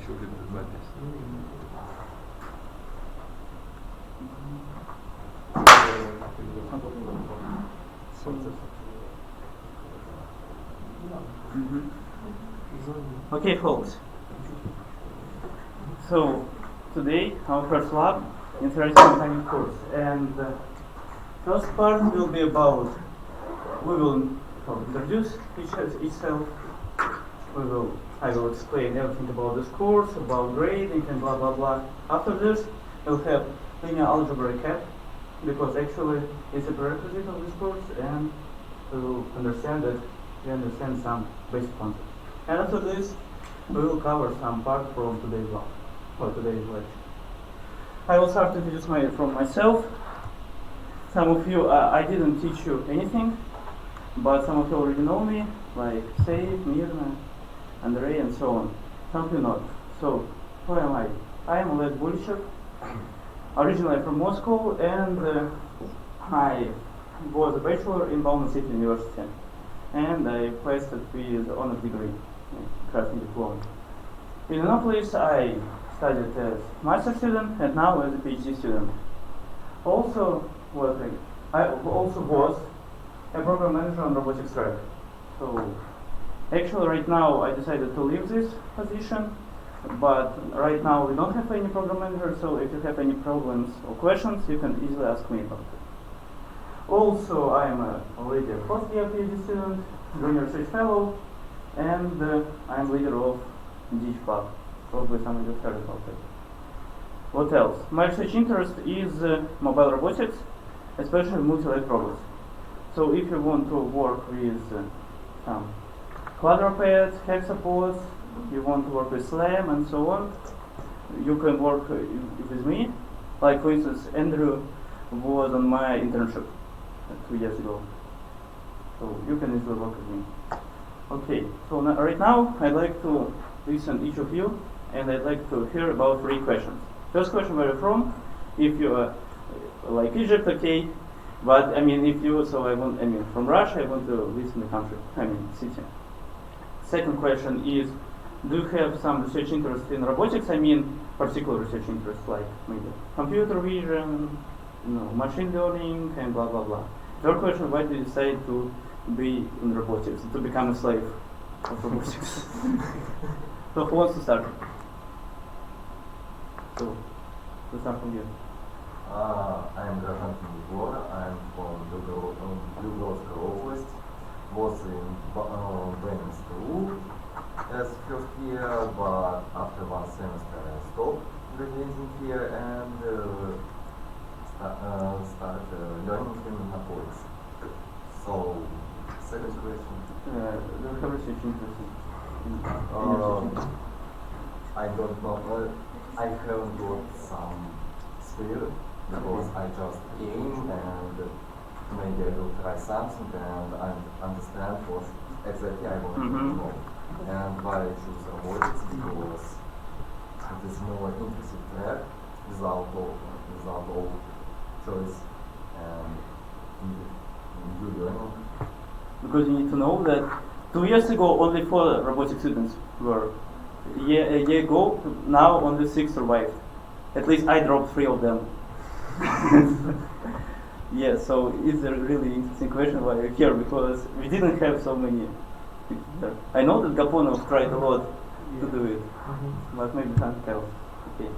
заканчивали запись. Okay, folks. So today our first lab, interesting mechanics course, and first part will be about we will introduce each self. I will explain everything about this course, about grading and blah blah blah. After this, we'll have linear algebra recap because actually it's a prerequisite of this course, and we will understand that we understand some basic concepts. And after this, we will cover some part from today's lab or today's lecture. I will start to introduce myself. Some of you, I didn't teach you anything, but some of you already know me, like Save, Mirna, Andrei, and so on. Some of you not. So, who am I? I am Oleg Bulichev, originally from Moscow, and I was a bachelor in Bauman City University, and I passed it with honors degree, crafting diploma. In Innopolis, I studied as master student and now as a PhD student. I also was a program manager on robotics track. So actually right now I decided to leave this position, but right now we don't have any program manager, so if you have any problems or questions, you can easily ask me about it. Also, I am already a first year PhD student, junior research fellow, and I am leader of DigiPub. Probably some of you heard about it. What else? My research interest is mobile robotics, especially multi-leg robots. So if you want to work with some quadrupeds, hexapods, you want to work with SLAM and so on, you can work with me. Like for instance, Andrew was on my internship 2 years ago. So you can easily work with me. Okay, so right now I'd like to listen each of you, and I'd like to hear about 3 questions. First question, where you're from? If you are like Egypt, okay. But I mean, from Russia, I want to listen the country, city. Second question is, do you have some research interest in robotics? I mean, particular research interest, like maybe computer vision, machine learning, and blah blah blah. Third question, why did you decide to be in robotics, to become a slave of robotics? So who wants to start? So, let's start from you. I am Grazantin Егор. I am from Belgorod Oblast. Was in training school as first year, but after 1 semester I stopped graduating here and started learning in Innopolis. So, second question. Do you have research interest in I don't know. I haven't got some spirit because I just came and maybe I will try something and I understand what exactly I want to know. And why I choose robotics because it is more interesting track without all choice and new learning. Because you need to know that 2 years ago only 4 robotic students were. A year ago, now only 6 survived. At least I dropped 3 of them. Yeah, so it's a really interesting question why you're here, because we didn't have so many people there. I know that Gaponov tried a lot to do it, but maybe can't tell. Okay.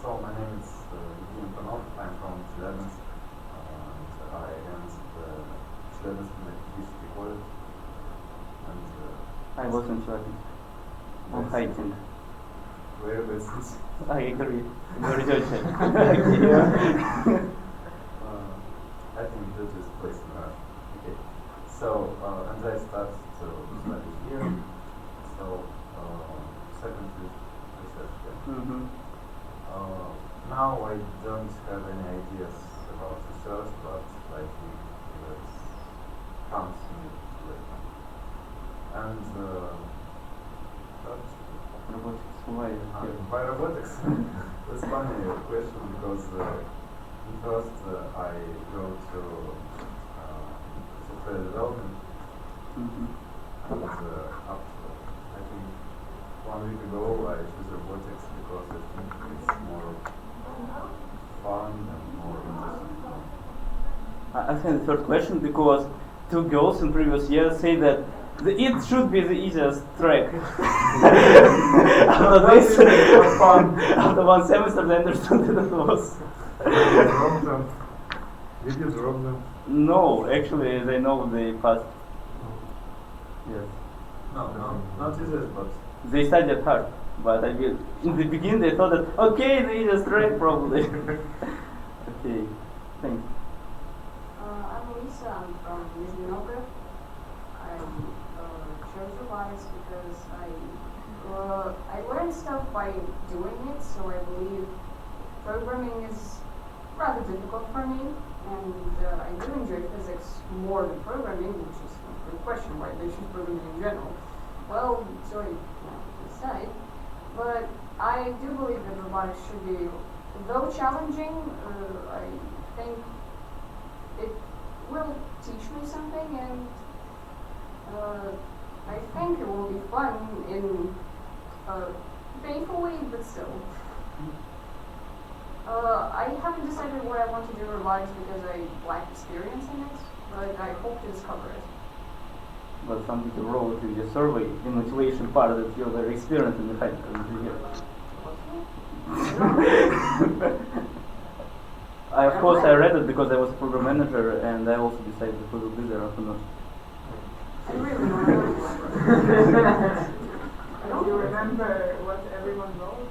So my name is Evgeny Panov. I'm from Chelyabinsk. I am the Chelyabinsk Energy College. I was in Chelyabinsk on hiking. Very business. I agree. Very judging. I think that is place in Russia. Okay. So, and I started to study here. So, second research here. Now I don't have any ideas about research, but I think it comes to me later. And Robotics, why? by robotics, that's funny question because first I go to software development after, I think, 1 week ago, I chose robotics because I think it's more fun and more interesting. I think the third question because two girls in previous years say that it should be the easiest track. After this, after one semester, they understood that it was. Did you drop them? No, actually, they know they passed. Yes. No, not easiest, but They studied hard, but I mean, in the beginning they thought that okay, the easiest track probably. Okay, thanks. I'm Lisa. I'm from Nizhny Novgorod. I chose robotics because I learned stuff by doing it, so I believe programming is rather difficult for me, and I do enjoy physics more than programming, which is a good question why they choose programming in general. Well, so I decide, but I do believe that robotics should be, though challenging, I think it will teach me something, and I think it will be fun in a painful way, but still. I haven't decided what I want to do in robotics because I lack experience in it, but I hope to discover it. But some people wrote in the survey, the motivation part that you're very experienced in mechanical engineering. Of course, I read it because I was a program manager, and I also decided to will be there after not. I really don't remember. You remember what everyone wrote?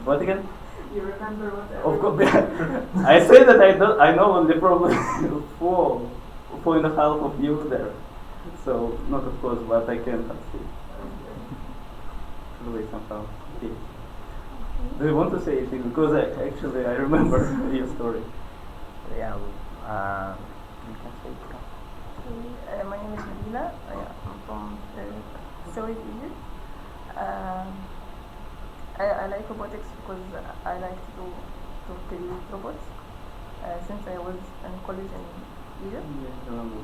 What again? You remember what Of everyone course, I say that I know only probably four and a half of you there. So not of course, but I can say. Really somehow. Okay. Do you want to say anything? Because I remember your story. Yeah, you can say it. My name is Medina. I'm from Soviet Egypt. I like robotics because I like to create robots since I was in college in Egypt. Yes, I remember.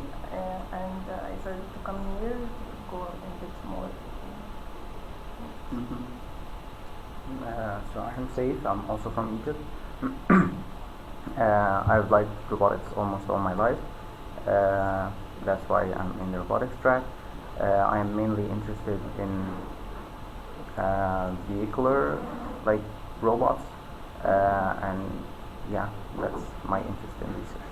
And I started to come here to go and get more. So I'm Saif, I'm also from Egypt. I've liked robotics almost all my life. That's why I'm in the robotics track. I am mainly interested in vehicular, like robots, and yeah, that's my interest in research.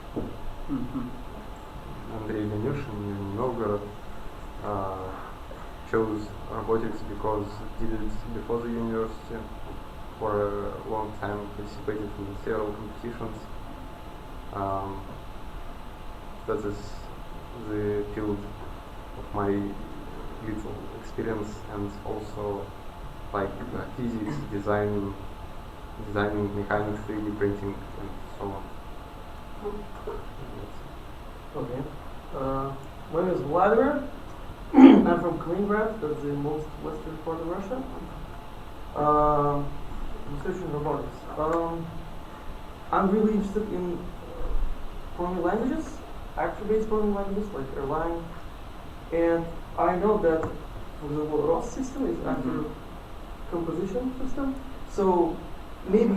Andrei Lenyushin in Novgorod chose robotics because did it before the university. For a long time participated in several competitions. That is the field of my little experience, and also like physics, designing mechanics, 3D printing, and so on. Okay. My name is Vladimir. I'm from Kaliningrad, that's the most western part of Russia. Research in robotics. I'm really interested in programming languages, actor-based programming languages like Erlang, and I know that, for example, ROS system is actor composition system, so maybe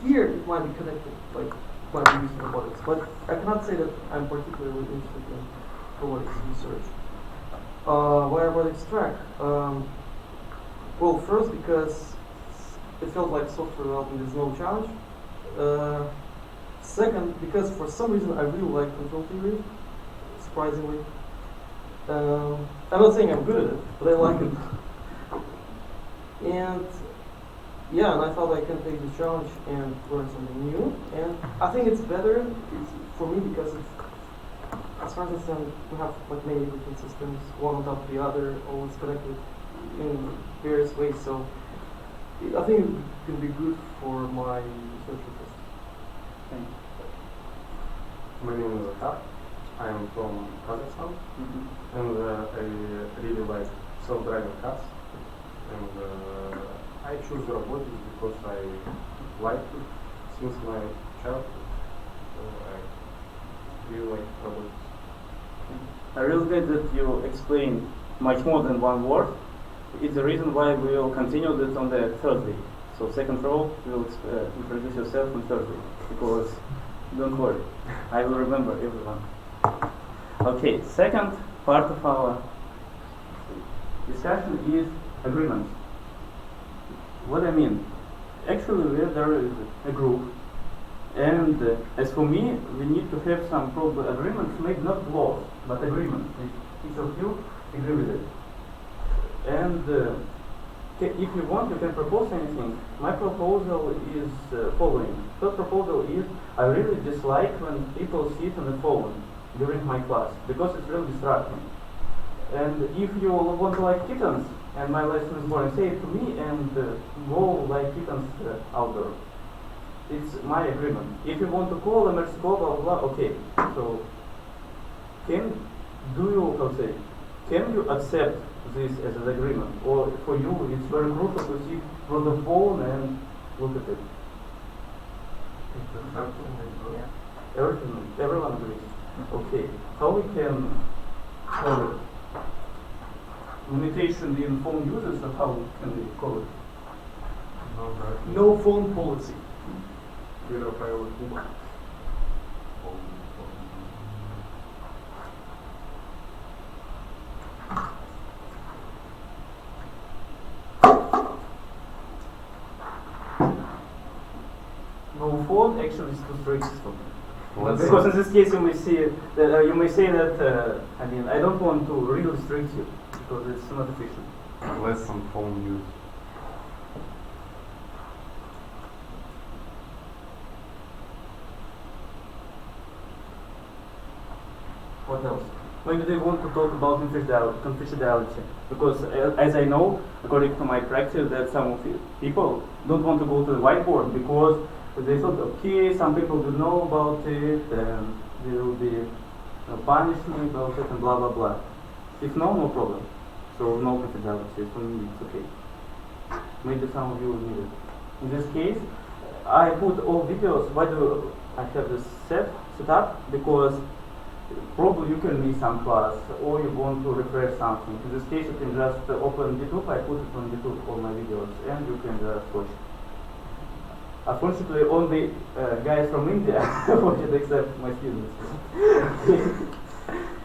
here it might be connected, like it might be using robotics, but I cannot say that I'm particularly interested in robotics research. Why robotics track? Well, first because it felt like software development is no challenge. Second, because for some reason I really like control theory, surprisingly. I'm not saying I'm good at it, but I like it. And yeah, and I thought I can take the challenge and learn something new. And I think it's better for me because it's, as far as I understand, we have like many different systems, one on top of the other, always connected in various ways. So I think it can be good for my research interest. Thank My name is Atar. I'm from Kazakhstan, and I really like self-driving cars. And I choose robotics because I like it since my childhood. So I really like robotics. I really glad that you explained much more than one word. It's the reason why we will continue this on the Thursday. So second row, you will introduce yourself on Thursday, because don't worry, I will remember everyone. Okay, second part of our discussion is agreements. What I mean, actually there is a group, and as for me, we need to have some proper agreements, maybe not laws, but agreements. Each of you agree with it. And if you want, you can propose anything. My proposal is following. First proposal is, I really dislike when people sit on the phone during my class, because it's really distracting. And if you want to like kittens, and my lesson is boring, say it to me and go like kittens outdoor. It's my agreement. If you want to call emergency call, blah, blah, blah, okay. So, can you accept this as an agreement? Or for you, it's very crucial to sit from the phone and look at it? Everyone agrees. Okay. How we can call it? Limitation in phone users, or how can we call it? No phone policy. Первое правило клуба. No phone actually is too strict for me. Because in this case you may see that you may say that I mean I don't want to really restrict you because it's not efficient. Less on phone use. What else? Maybe they want to talk about confidentiality, because as I know, according to my practice, that some of people don't want to go to the whiteboard because they thought, okay, some people will know about it and they will be punish me about it and blah blah blah. If no, no problem. So no confidentiality. For me, it's okay. Maybe some of you will need it. In this case, I put all videos. Why do I have this set up? Because probably you can miss some class or you want to refresh something. In this case, you can just open YouTube. I put it on YouTube, all my videos, and you can just watch it. Unfortunately, only guys from India watch it except my students.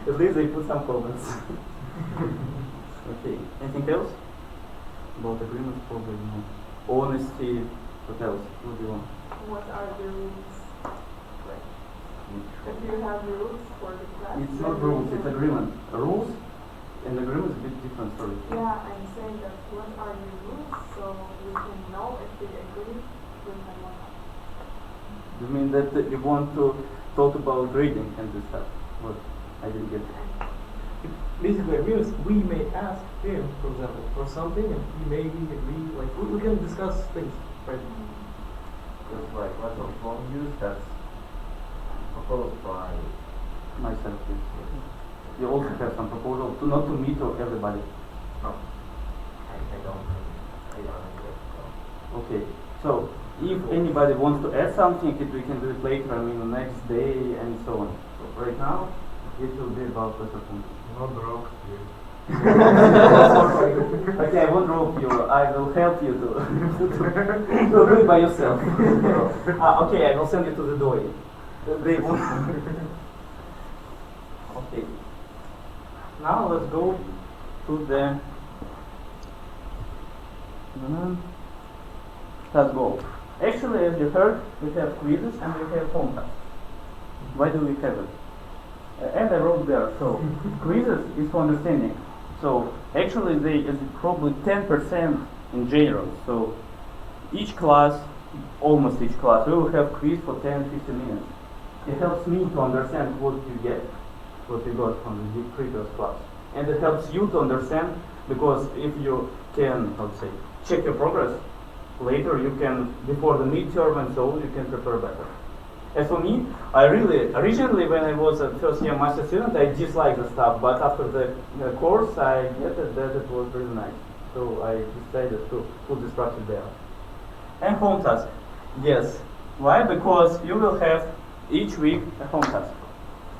At least they put some comments. Okay, anything else? About agreements, probably no. Honesty, what else? What do you want? What are the rules? Do you have rules for the class? It's not rules, it's agreement. Rules and agreement is a bit different story. Yeah, I'm saying that what are the rules so we can know if we agree with them or not. You mean that you want to talk about grading and this stuff? What? I didn't get it. Basically, agreements, we may ask him, for example, for something, and he may agree, like, we can discuss things, right? Just like less of phone use, that's proposed by Myself, yes. You also have some proposal to not to meet everybody. I don't agree. Okay, so if anybody wants to add something, we can do it later, I mean the next day and so on. So right now, it will be about lesser phone. Not wrong. Okay, I won't rope you. I will help you to do it by yourself. Okay, I will send you to the door. They won't. Okay. Now let's go to the. Let's go. Actually, as you heard, we have quizzes and we have home tasks. Why do we have it? And I wrote there. So quizzes is for understanding. So actually, they is probably 10% in general. So each class, almost each class, we will have quiz for 10-15 minutes. It helps me to understand what you get, what you got from the previous class, and it helps you to understand, because if you can, let's say, check your progress later, you can, before the midterm and so on, you can prepare better. As for me, I really, originally when I was a first year master student, I disliked the stuff, but after the course, I get it that it was really nice. So I decided to put this practice there. And home task. Yes. Why? Because you will have each week a home task.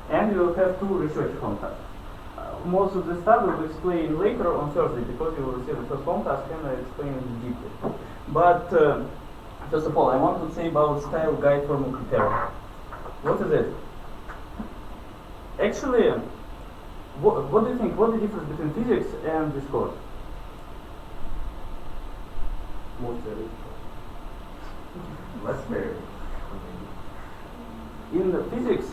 And you will have 2 research home tasks. most of the stuff will explain later on Thursday because you will receive the first home task and I explain it deeply. But first of all, I want to say about style guide for criteria. What is it? Actually, what do you think? What's the difference between physics and this course? Mostly. Less fair. In the physics,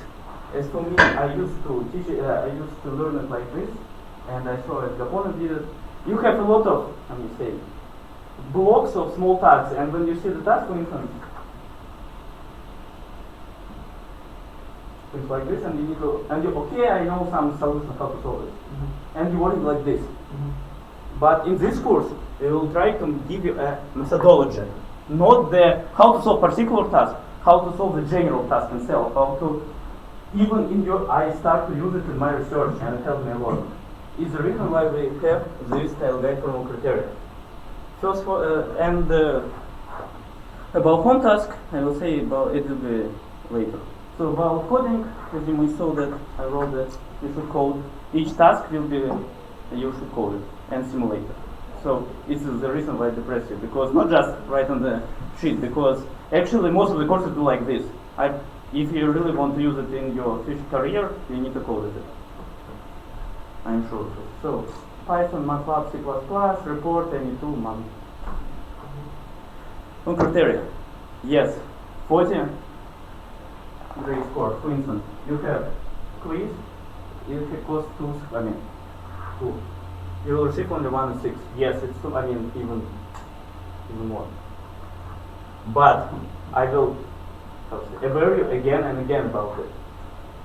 as for me, I used to teach it, I used to learn it like this, and I saw it. Gapone did it. You have a lot of, let me say, blocks of small tasks, and when you see the task, for instance, things like this, and you need to, and you, okay, I know some solution how to solve it, and you work like this. But in this course, we will try to give you a methodology, not the how to solve particular task, how to solve the general task itself, how to, even in your, I start to use it in my research and it helped me a lot. It's the reason why we have this style guide for all criteria. First, about home task, I will say about it will be later. So about coding, as you may saw that I wrote that you should code. Each task will be, you should code it and simulate it. So this is the reason why I depress you, because not just write on the sheet, because actually most of the courses do like this. If you really want to use it in your future career, you need to code it. I'm sure. So Python, MATLAB, C++, report, any tool, man. On criteria. Yes, 40 grade score. For instance, you have quiz, it costs 2. You will receive only 1 and 6. Yes, it's 2, even more. But I will evaluate you again and again about it,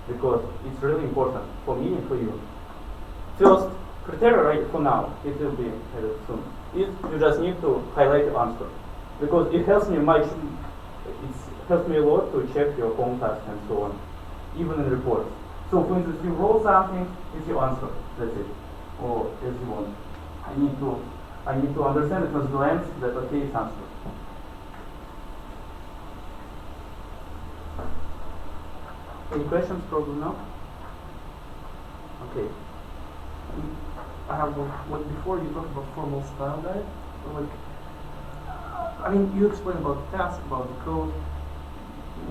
because it's really important for me and for you. First, criteria right for now, it will be soon. You just need to highlight the answer, because it helps me much. It helps me a lot to check your home task and so on, even in reports. So, for instance, you wrote something, it's your answer. That's it, or as you want. I need to understand at first glance that okay, it's answer. Any questions? Probably no. Okay. I have one before you talked about formal style guide. You explained about the task, about the code.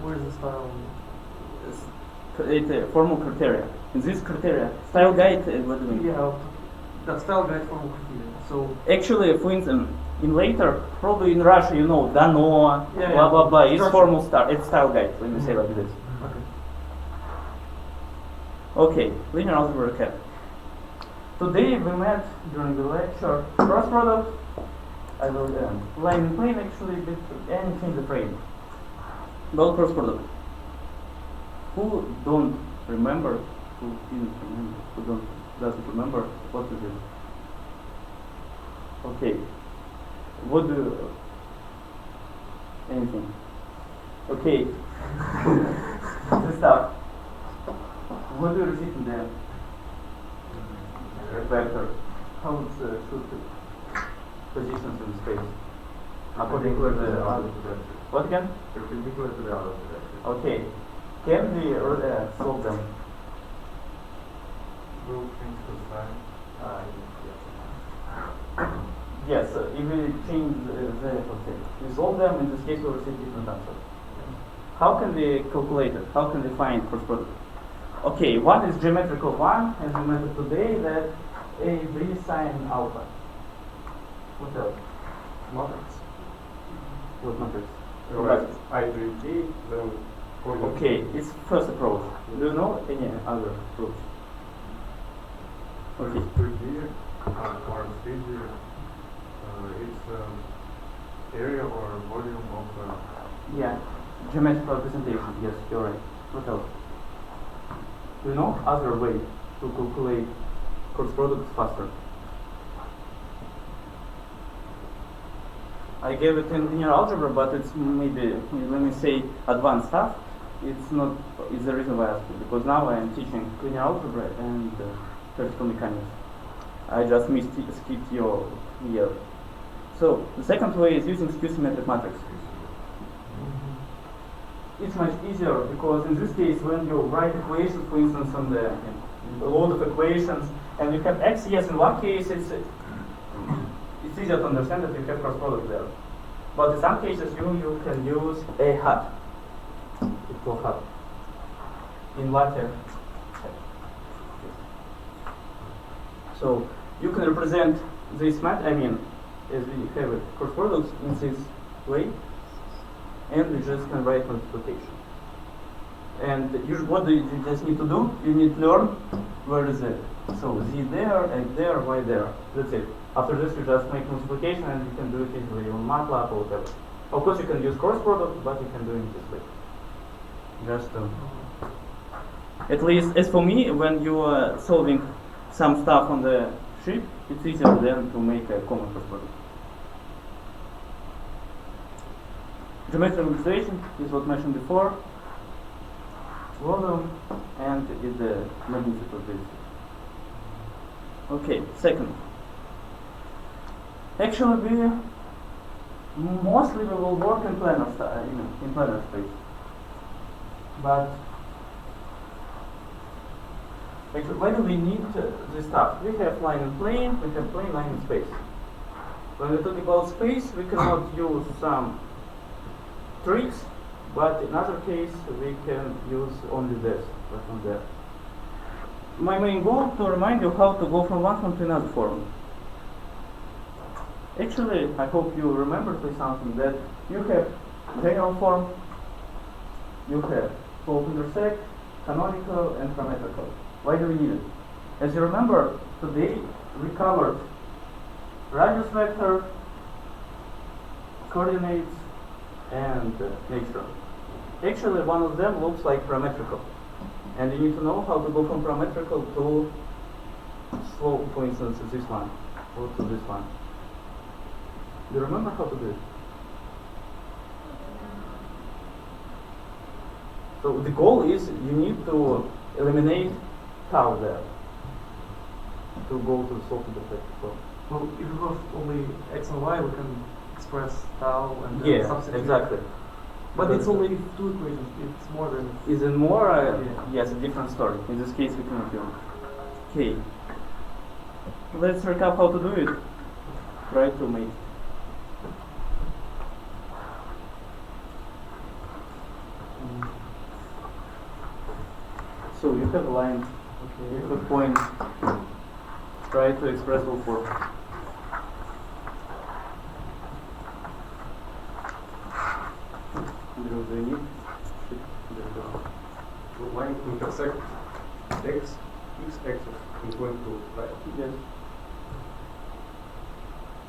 Where's the style? It's formal criteria. In this criteria, style guide, what do you mean? Yeah, the style guide formal criteria. So actually, for instance, in later, probably in Russia, you know, Dano, Yeah, blah blah blah. It's Structure. formal style. It's style guide. Let me say like this. Okay, linear algebra recap. Today we met during the lecture cross product. I will line and plane actually, and change the frame. About cross product. Who don't remember? Who didn't remember? Who doesn't remember? What is it? Okay. What do you, anything? Okay. Let's start. What do you receive in the vector? How it should positions in space? According to the what again? Perpendicular to the other direction. Okay. Can we solve them? Will change the sign. Yes. If we change we solve them, in this case we will receive different answers. How can we calculate it? How can we find cross product? Okay, one is geometrical one, as we met today, that A, B sine alpha. What else? Matrix. What matrix? Right. I3T, then Okay, it's first approach. Do you know any other approach? Okay. 3D or 3D. It's area or volume of. Yeah, geometrical representation. Yes, you're right. What else? Do you know other way to calculate cross products faster? I gave it in linear algebra, but it's maybe, let me say, advanced stuff. It's not. It's the reason why I asked you, because now I am teaching linear algebra and theoretical mechanics. I just skipped your year. So the second way is using skew-symmetric matrix. It's much easier because in this case, when you write equations, for instance, on a load of equations, And you have X, yes, in one case it's easier to understand that you have cross product there. But in some cases you can use a hat, equal hat, in latter. So you can represent this as we have it cross products in this way, and we just can write multiplication. And what do you just need to do? You need to learn where is it. So Z there, X there, Y there. That's it. After this, you just make multiplication, and you can do it easily on MATLAB or whatever. Of course, you can use cross product, but you can do it this way. Just at least, as for me, when you are solving some stuff on the sheet, it's easier then to make a common cross product. Geometric representation is what mentioned before. Volume and is the magnitude of this. Okay, second. Actually, we will work in planar in planar space. But actually, why do we need this stuff? We have line and plane, we have plane, line, and space. When we talk about space, we cannot use some tricks, but in other case, we can use only this, but from there. My main goal to remind you how to go from one form to another form. Actually, I hope you remember something that you have general form, you have slope intersect, canonical, and parametrical. Why do we need it? As you remember, today we covered radius vector, coordinates, and nature. Actually, one of them looks like parametrical. And you need to know how to go from parametrical to slope, for instance, this one, or to this one. Do you remember how to do it? So the goal is you need to eliminate tau there to go to the slope intersect. So, Well, if we have only X and Y, we can express tau and then yeah, substitute. exactly. But it's only two equations. It's more than. Is it more? Yeah. Yes, a different story. In this case, we cannot do. Okay. Let's recap how to do it. Try to make. So you have a line. Okay. You have points. Try to express all four. So line intersect x axis and point to right. Yes.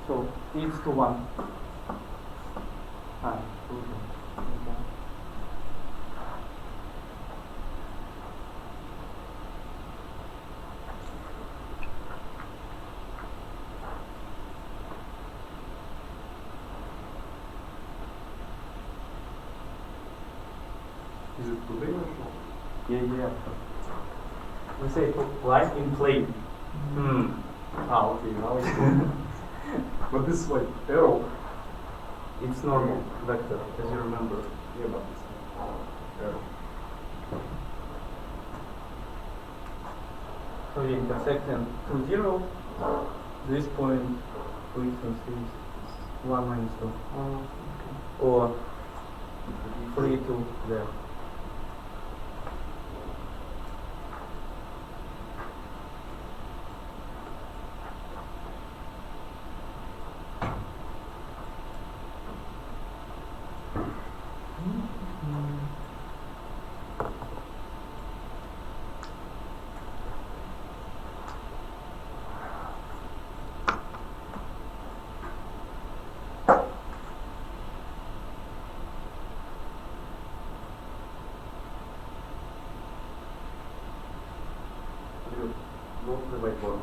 So it's to 1. Ah, okay. Is it two-dimensional? Yeah. We say line in plane. Ah, okay, now it's two. But this is like arrow. It's normal vector, as you remember. Yeah, but it's arrow. So you intersect them to 0. This point, for instance, is 1 minus 2. Or 3 to there. Go to the whiteboard.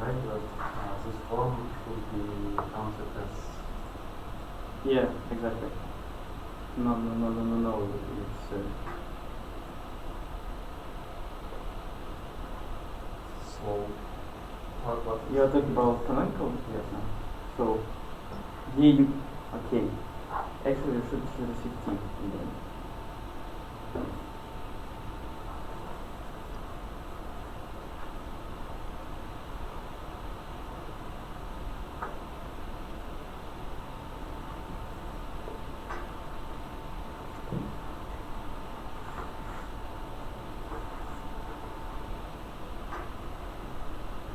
right? But this form should be counted as Yeah, exactly. No. It's so. What is you're talking about canonical? Yes. So yeah, you okay? Actually, you should receive T again.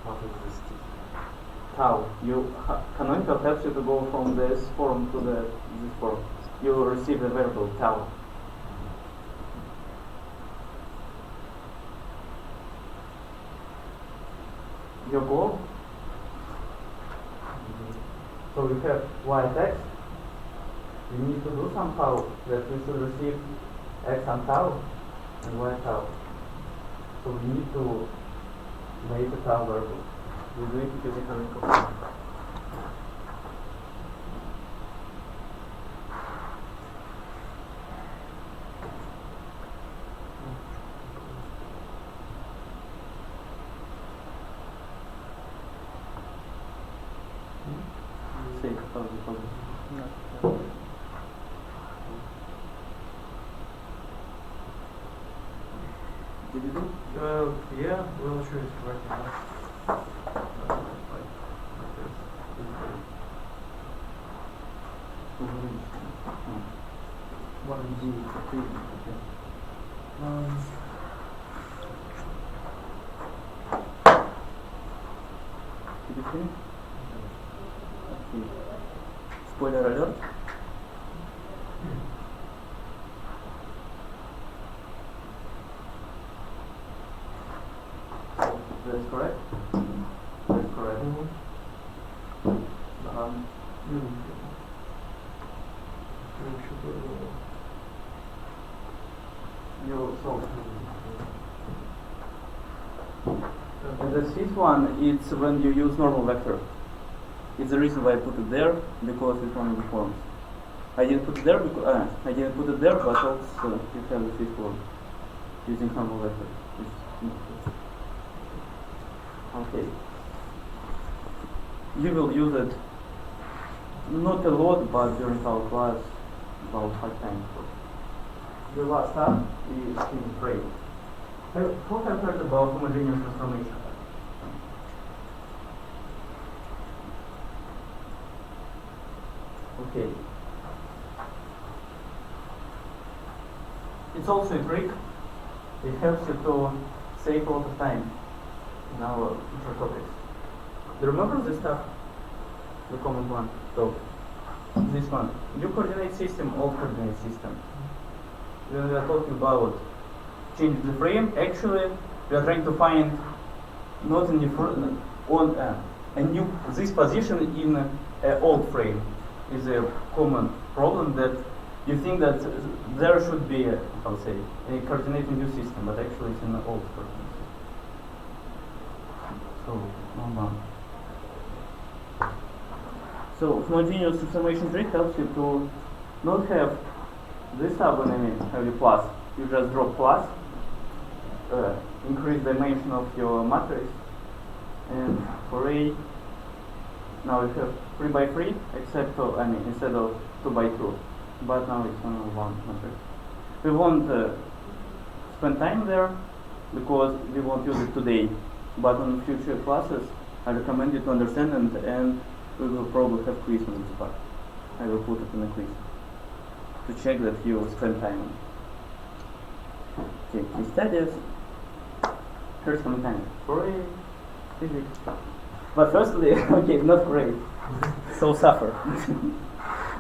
What is this T? Tau. Canonical helps you to go from this form to this form. You receive the variable tau. Your goal. So you have y text. You need to do somehow that we should receive x and tau and y tau. So we need to make a tau variable. We do it using canonical form. See, how did you do? Yeah, we'll show it right now. Like this. One G, okay. Did you see? Okay. Spoiler alert. That's correct. That's correct. You so. And the fifth one, it's when you use normal vector. It's the reason why I put it there, because it's one of the forms. I didn't put it there because but also you have the fifth one using normal vector. Okay. You will use it not a lot, but during our class about 5 times. The last step is in frame. Who have heard about homogeneous transformation? Okay. It's also a trick. It helps you to save a lot of time in our future topics. Do you remember this stuff? The common one. So, this one. New coordinate system, old coordinate system. When we are talking about change the frame, actually we are trying to find not a new this position in an old frame is a common problem that you think that there should be a coordinating new system, but actually it's in an old coordinate system. So homogeneous transformation trick helps you to not have this subdomain have a plus. You just drop plus, increase dimension of your matrix, and for A, now you have 3 by 3, except instead of 2 by 2, but now it's only 1 matrix. We won't spend time there because we won't use it today, but on future classes, I recommend you to understand and we will probably have quiz on this part. I will put it in a quiz to check that you spend time on it. Okay, case studies. Here's some time for physics. But firstly, okay, not great. So suffer.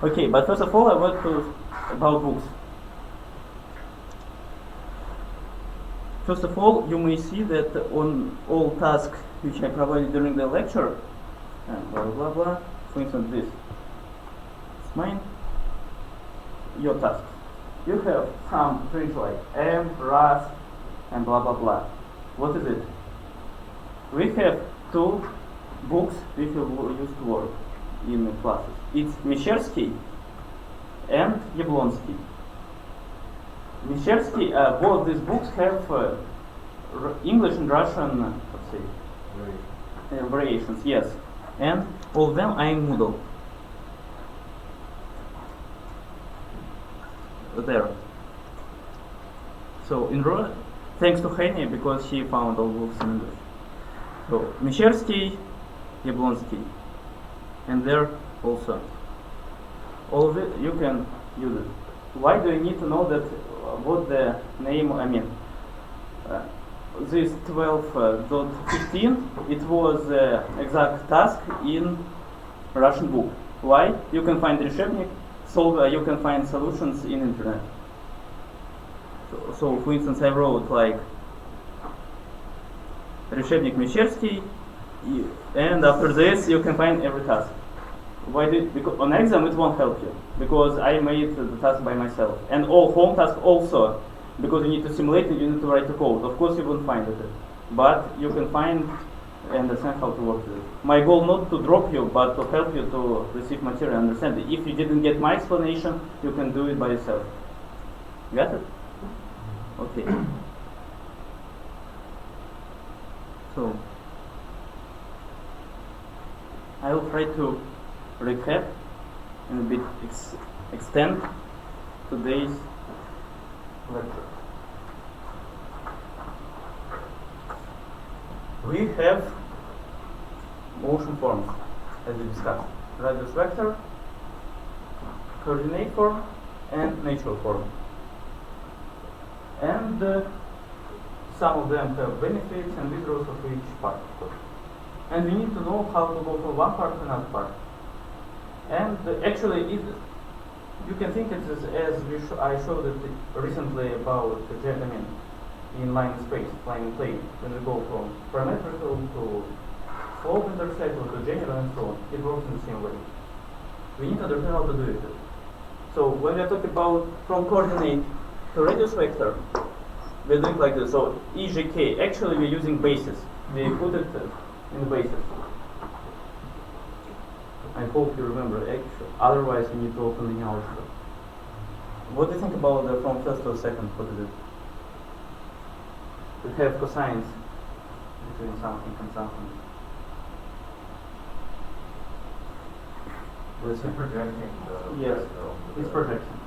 Okay, but first of all, I want to about books. First of all, you may see that on all tasks which I provided during the lecture, blah blah blah. For instance, this. It's mine. Your task. You have some things like M, RAS, and blah blah blah. What is it? We have two books which you used to work in classes. It's Mещерский and Yablonsky. Mещерский, both these books have English and Russian, let's say, variations, yes. And all of them are in Moodle. There. So in thanks to Heine, because he found all books in English. So Mещерский, Yablonsky, and there also. All of it you can use it. Why do you need to know that what the name? I mean, this 12.15 it was exact task in Russian book. Why? You can find решебник, you can find solutions in internet. So for instance, I wrote like решебник Mещерский, and after this you can find every task. Why because on exam it won't help you, because I made the task by myself, and all home tasks also, because you need to simulate and you need to write the code. Of course you won't find it, but you can find and understand how to work with it. My goal not to drop you, but to help you to receive material and understand it. If you didn't get my explanation, you can do it by yourself. Got it? Okay. So I will try to recap and a bit extend today's lecture. We have motion forms as we discussed: radius vector, coordinate form, and natural form. And some of them have benefits and withdrawals of each part, of course. And we need to know how to go from one part to another part. And actually, you can think it as I showed it recently about in-line space, line plane, when we go from parametrical to slope intersect or to general and so on. It works in the same way. We need to understand how to do it. So when we are talking about from coordinate to radius vector, we're doing like this. So EJK, actually we're using bases. We put it in the bases. I hope you remember. Otherwise, we need to open the algebra. What do you think about the from first to second? What is it? We have cosines between something and something. Was he projecting the Yes, it's projection.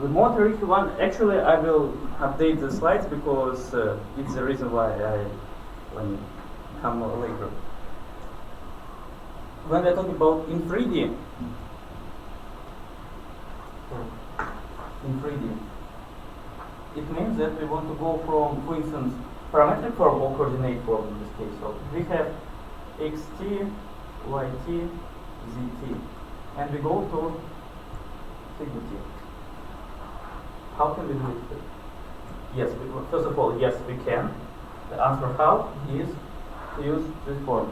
The more tricky one, actually, I will update the slides because it's the reason why I come later. When we're talking about in 3D, it means that we want to go from, for instance, parametric form or coordinate form in this case. So we have xt, yt, zt, and we go to sigma t. How can we do it? Yes, first of all, yes, we can. The answer how is to use this form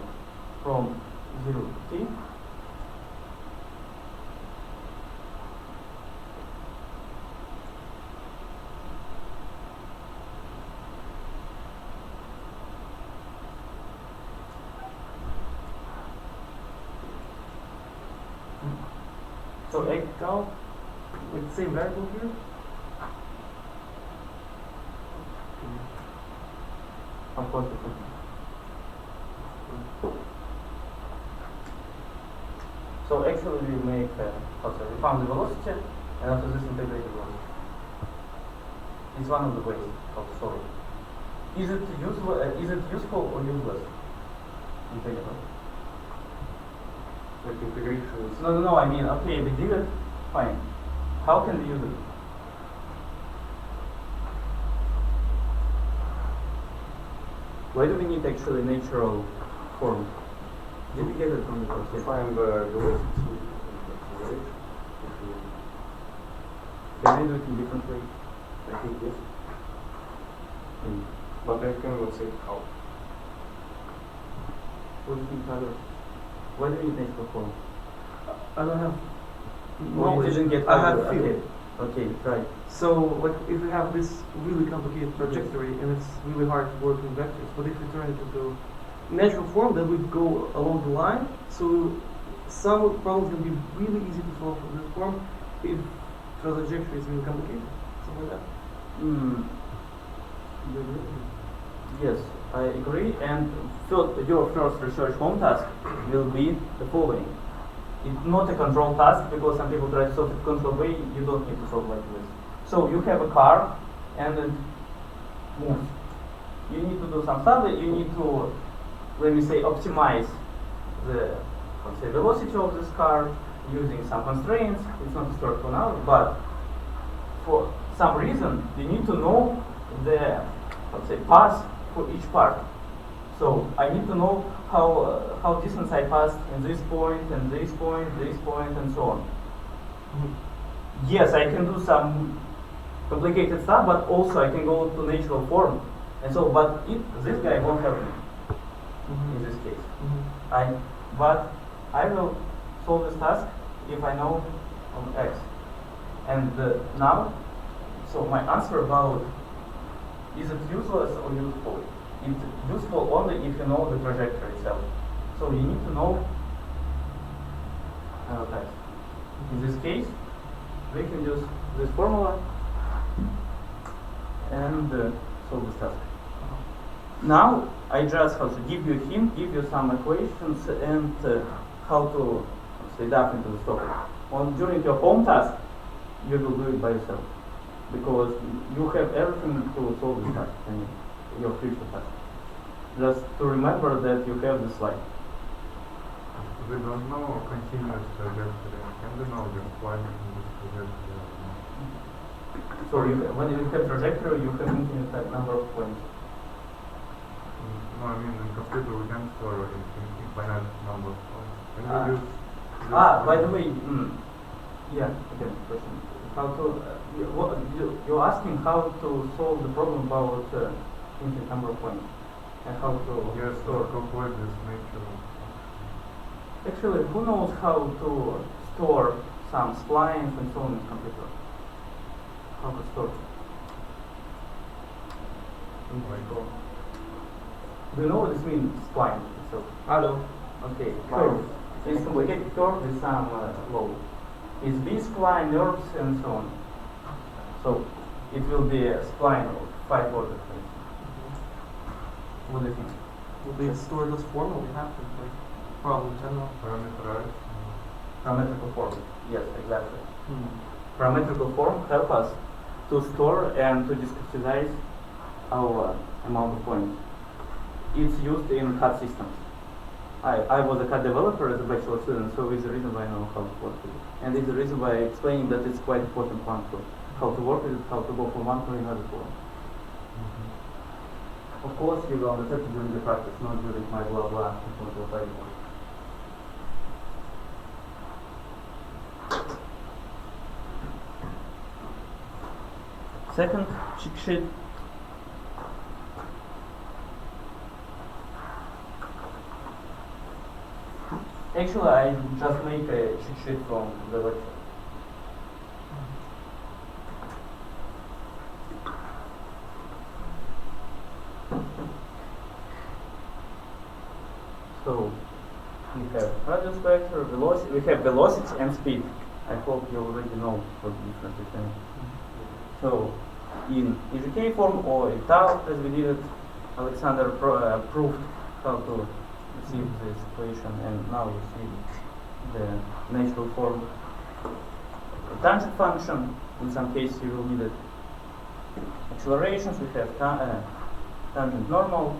from 0 to t. So equal with the same variable here. Of course, so actually we make we found the velocity, and after this integrated velocity. It's one of the ways of solving. Is it useful or useless? Integral. Like integration is... No. I mean, okay, we did it. Fine. How can we use it? Why do we need actually natural form? Did we get it from the first? Find the velocity. Can we do it in different ways? I think yes. But I cannot say how. What do you think, Tyler? Why do we need natural form? I don't have Oh, you didn't get I have okay. feel. Okay, right. So, like, if we have this really complicated trajectory and it's really hard to work in vectors, but if we turn it into natural form that would go along the line. So some problems will be really easy to solve from this form if trajectory is really complicated. Something like that. Mm. Yes, I agree. And your first research home task will be the following. It's not a control task because some people try to solve it control way. You don't need to solve like this. So you have a car and it moves. You need to do some stuff. You need to, let me say, optimize the velocity of this car using some constraints. It's not a stored for now, but for some reason you need to know the path for each part. So I need to know how distance I passed in this point and this point, and so on. Yes, I can do some complicated stuff, but also I can go to natural form. And so, but this guy won't help me in this case. But I will solve this task if I know on X. And now, so my answer about is it useless or useful? It's useful only if you know the trajectory itself. So you need to know X. In this case, we can use this formula and solve this task. Now I just have to give you a hint, give you some equations and how to dive into this topic. During your home task, you will do it by yourself because you have everything to solve this task and your future task. Just to remember that you have this slide. We don't know continuous trajectory. Can we know just why this trajectory? So when you have trajectory, you have infinite number of points. No, I mean in computer we can store infinite number of points. Can we use by the way, yeah, okay, question. How to, you're asking how to solve the problem about infinite number of points and how to yes, store. calculate this nature. Actually, who knows how to store some splines and so on in the computer? How to store? Do you know what this means, spline itself? I know. Okay, curve. It's complicated curve with some law. It's B-spline, nerves, and so on. So it will be a spline of 5 orders. What do you think? Will they store this form or we have to like problem in general? Parameterized. Parametrical form. Yes, exactly. Parametrical form help us to store and to discretize our amount of points. It's used in CAD systems. I was a CAD developer as a bachelor student, so it's the reason why I know how to work with it. And it's the reason why I explaining that it's quite important one to how to work with it, how to go from one to another form. Of course, you will understand it during the practice, not during my blah blah. Second cheat sheet. Actually, I just make a cheat sheet from the lecture. So we have radius vector, velocity. We have velocity and speed. I hope you already know what the difference between. So in EGK form or in tau, as we did it, Alexander proved how to receive this equation, and now you see the natural form. Tangent function. In some cases, you will need it. Accelerations. We have tangent normal.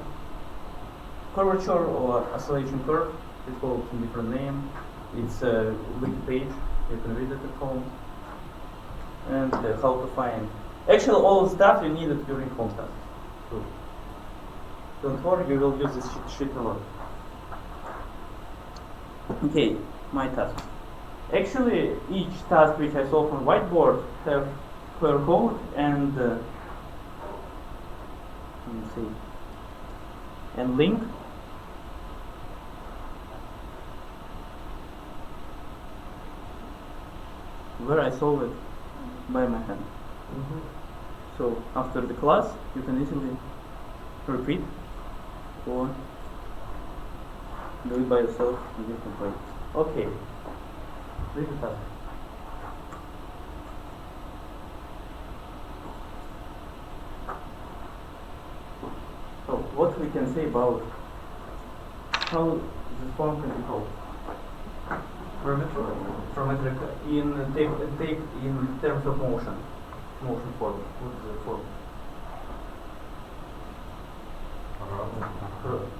Curvature or oscillation curve, it's called a different name. It's a wiki page, you can read it at home. And how to find. Actually, all the stuff you needed during home tasks. So don't worry, you will use this sheet a lot. Okay, my task. Actually, each task which I solve on whiteboard have her code and let me see, and link. Where I solve it by my hand. So after the class, you can easily repeat or do it by yourself in different ways. Okay, this is task. So what we can say about how this form can be called? Parametric in take in terms of motion form. What is the form? Correct.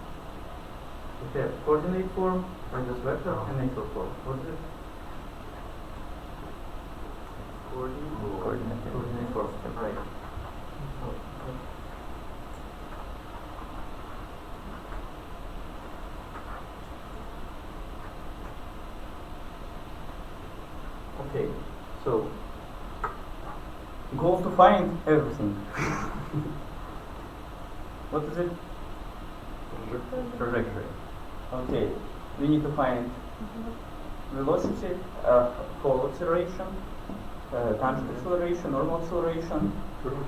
We have coordinate form, radius vector, and actual form. What is it? Coordinate form. Right. Okay, so goal to find everything. What is it? Trajectory. Okay, we need to find velocity, whole acceleration, tangent acceleration, normal acceleration,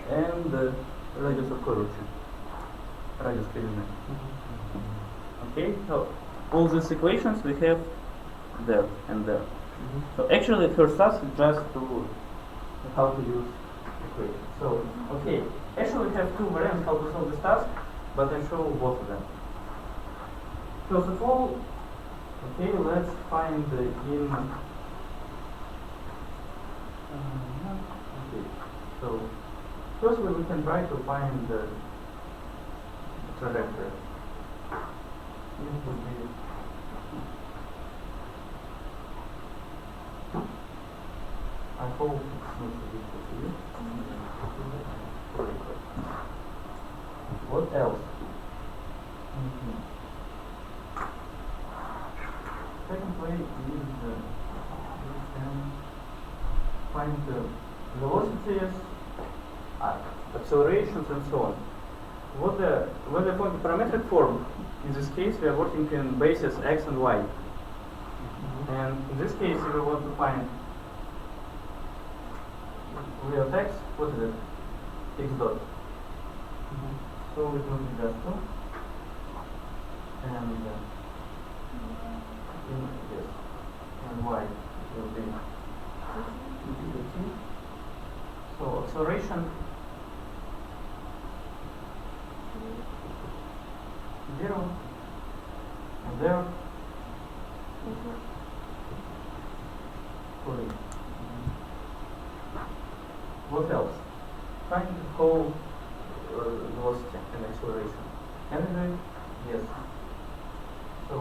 and radius of curvature. Radius Kelvin. Okay, so all these equations we have there and there. So actually, the first task is just to how to use equation. So okay, actually we have two variants how to solve this task, but I show both of them. First of all, okay, let's find in. Okay, so firstly we can try to find the trajectory. This would be. I hope it's not too difficult to you. What else? Second way is we can find the velocities, accelerations, and so on. When we find the parametric form, in this case we are working in bases x and y. And in this case, if we want to find v of x, what is it? X dot. So it will be just 2. And yes, and y will be t. So acceleration 0 and there. What else? Find the whole velocity and acceleration. Can we do it? Yes. So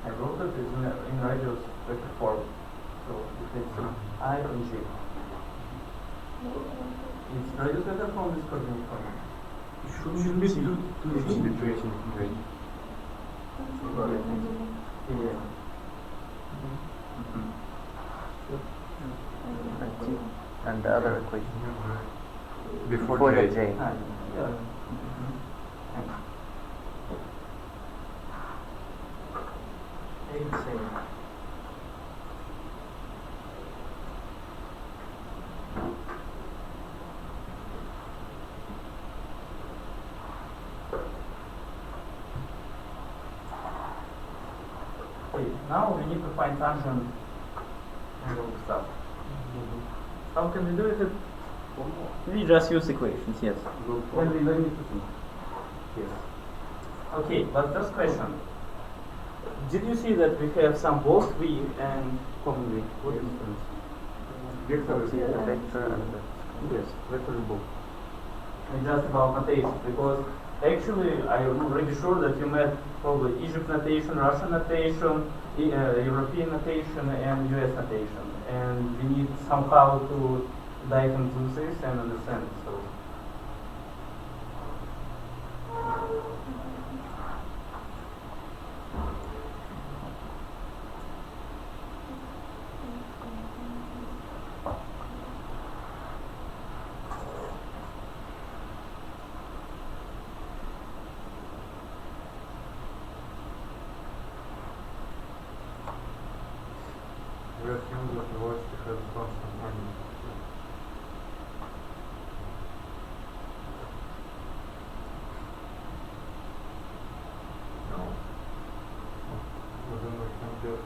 I wrote it in radius vector form. So it is I and J. It's radius vector form is coordinate form. It should be two situation. Yeah. And the other equation Before the J. J. Yeah. Same. Okay, now we need to find tangent and all the stuff. How can we do it? We just use equations, yes. When we don't need to think. Yes. Okay, but first question. Did you see that we have some both V and common V? What is the difference? Vector and Yes, vector and both. And just about notation, because actually I'm really sure that you met probably Egypt notation, Russian notation, European notation, and US notation. And we need somehow to dive into this and understand it. So. we assume that the velocity has constant magnitude. No. But then we can get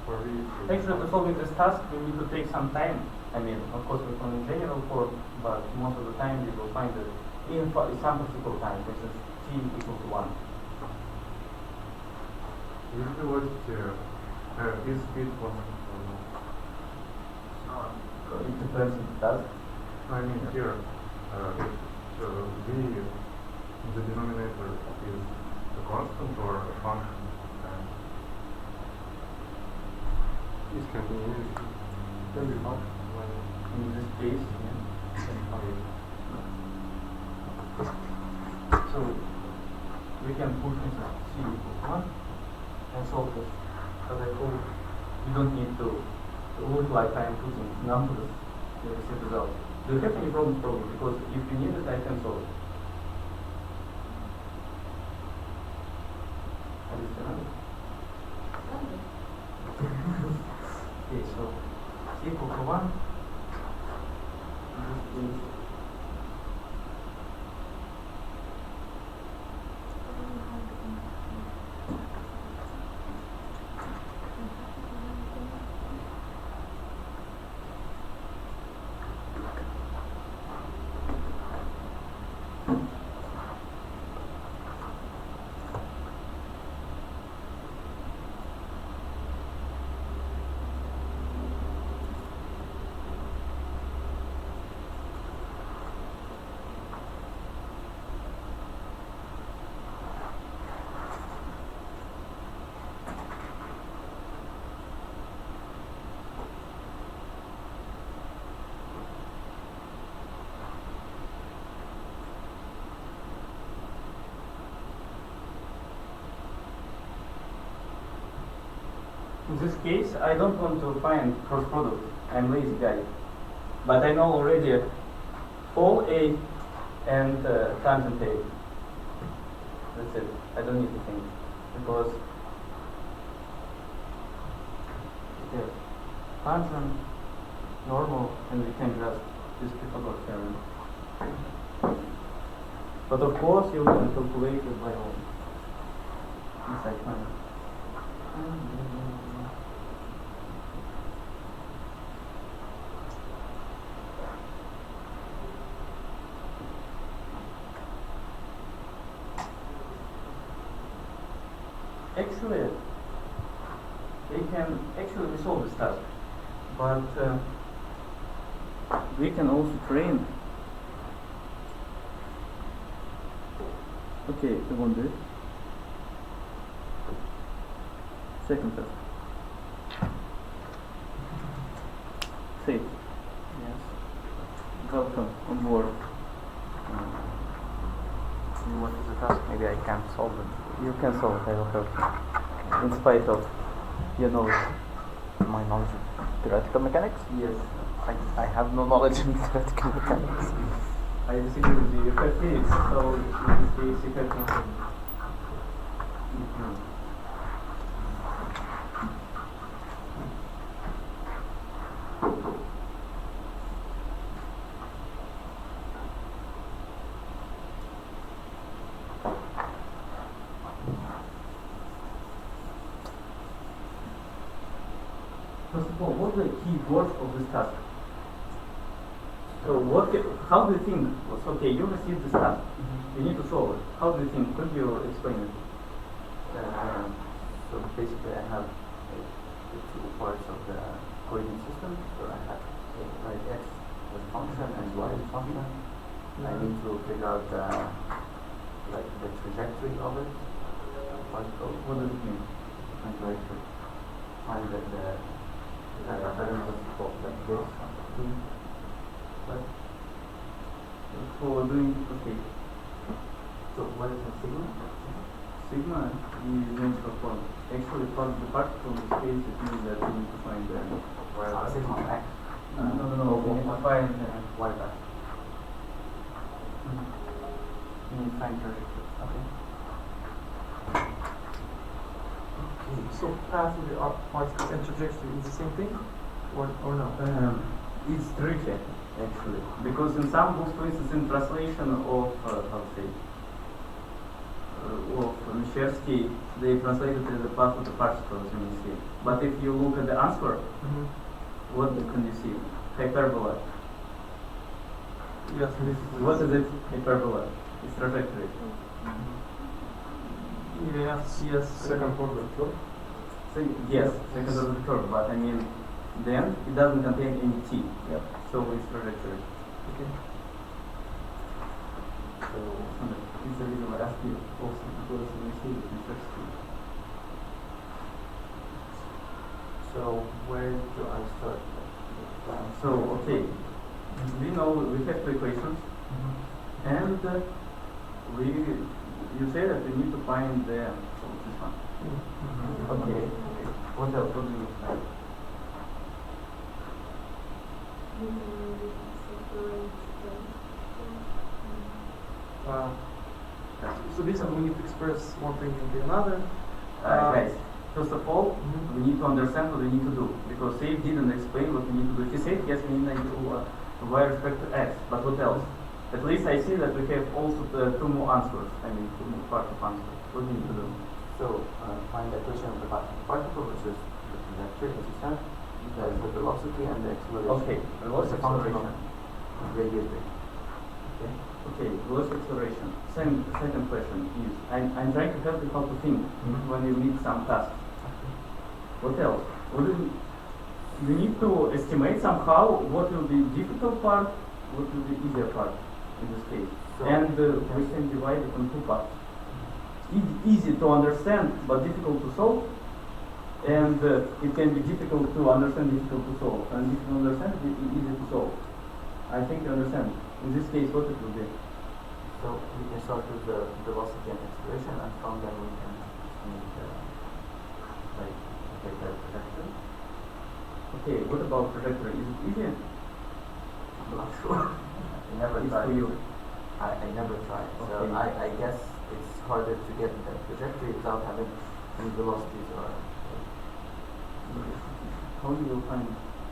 for V. Actually, to solving this task, we need to take some time. I mean, of course, we can in general form, but most of the time we will find that in some particular time, for instance, t equal to 1. Is velocity is speed constant or not? It depends on the task. I mean here, if V in the denominator is a constant or a function, and This can be anything. Can be fun. In this case, yeah. So we can put in c equals 1 and solve this. As I told you, you don't need to look like I am putting numbers to receive the result. Do you have any problem? Because if you need it, I can solve it. Understand? Okay, so c equal to 1. In this case, in this case, I don't want to find cross product. I'm lazy guy. But I know already all A and tangent A. That's it. I don't need to think. Because we have tangent, normal, and we can just use Pythagoras theorem. But of course, you can calculate it by own. Inside mind. Actually, we can resolve this task, but we can also train. Okay, we won't do it. Second task. Safe. Yes. Welcome on board. What is the task? Maybe I can solve it. You can solve it, I will help you. In spite of your knowledge. My knowledge of theoretical mechanics? Yes. I have no knowledge in theoretical mechanics. I disagree with you. You have physics, so in this case you have nothing. First of all, what are the key words of this task? So how do you think, okay, you received this task, you need to solve it. How do you think, could you explain it? So basically I have the two parts of the coordinate system. So I have x as a function and y as a function. I need to figure out the trajectory of it. What does it mean? I'm going to find that the like this. But for doing, okay. So what is the sigma? Sigma is natural form. Actually, for the particle in this case, it means that we need to find the Sigma of x. no, we need to find Y back. We need to find trajectory. Okay. So path of the particle and trajectory is the same thing, or no? It's tricky, actually, because in some books, for instance, in translation of of Mещерский, they translated as a path of the particles, you may see. But if you look at the answer, what can you see? Hyperbola. Yes, this is What is it? Hyperbola. It's trajectory. Yes. Second order curve. So, yes, second order curve, but I mean, then it doesn't contain any t. Yep. So it's trajectory. Okay. So it's the reason I asked you also because we see it in first school. So where do I start? So okay, we know we have two equations, and you say that we need to find the so this one. Okay. What else? What do you find? So basically, we need to express one thing into another. Guys, first of all, we need to understand what we need to do, because Saif didn't explain what we need to do. He said, yes, we need to do y respect to x, but what else? At least I see that we have also two more answers, I mean, two more part of answers. What do we need to do? So find the equation of the particle, which is the trajectory, as you said, the velocity and the acceleration. Okay, What's the function acceleration. of radius rate? Okay. Okay, velocity acceleration. Second question is, I'm trying to help you how to think when you meet some tasks. What else? What do you need to estimate somehow what will be difficult part, what will be easier part in this case. So, and we can divide it in two parts. Easy to understand but difficult to solve, and it can be difficult to understand, difficult to solve, and difficult to understand, easy to solve. I think you understand. In this case, what it will be? So we can start with the velocity and acceleration, and from them we can make the trajectory. Okay, what about trajectory? Is it easy? I'm not sure. I never It's tried. for you. I never tried. So Okay. I guess it's harder to get that trajectory without having any velocities or. How do you find?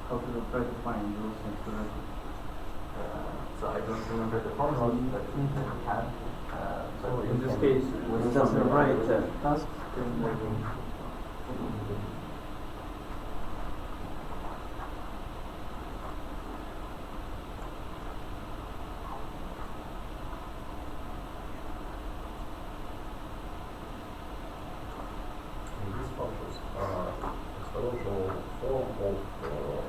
How do you try to find those trajectory? So I don't remember the formulas that we had. But In we this can- case, we when it can doesn't write write task, These functions are exponential form of functions.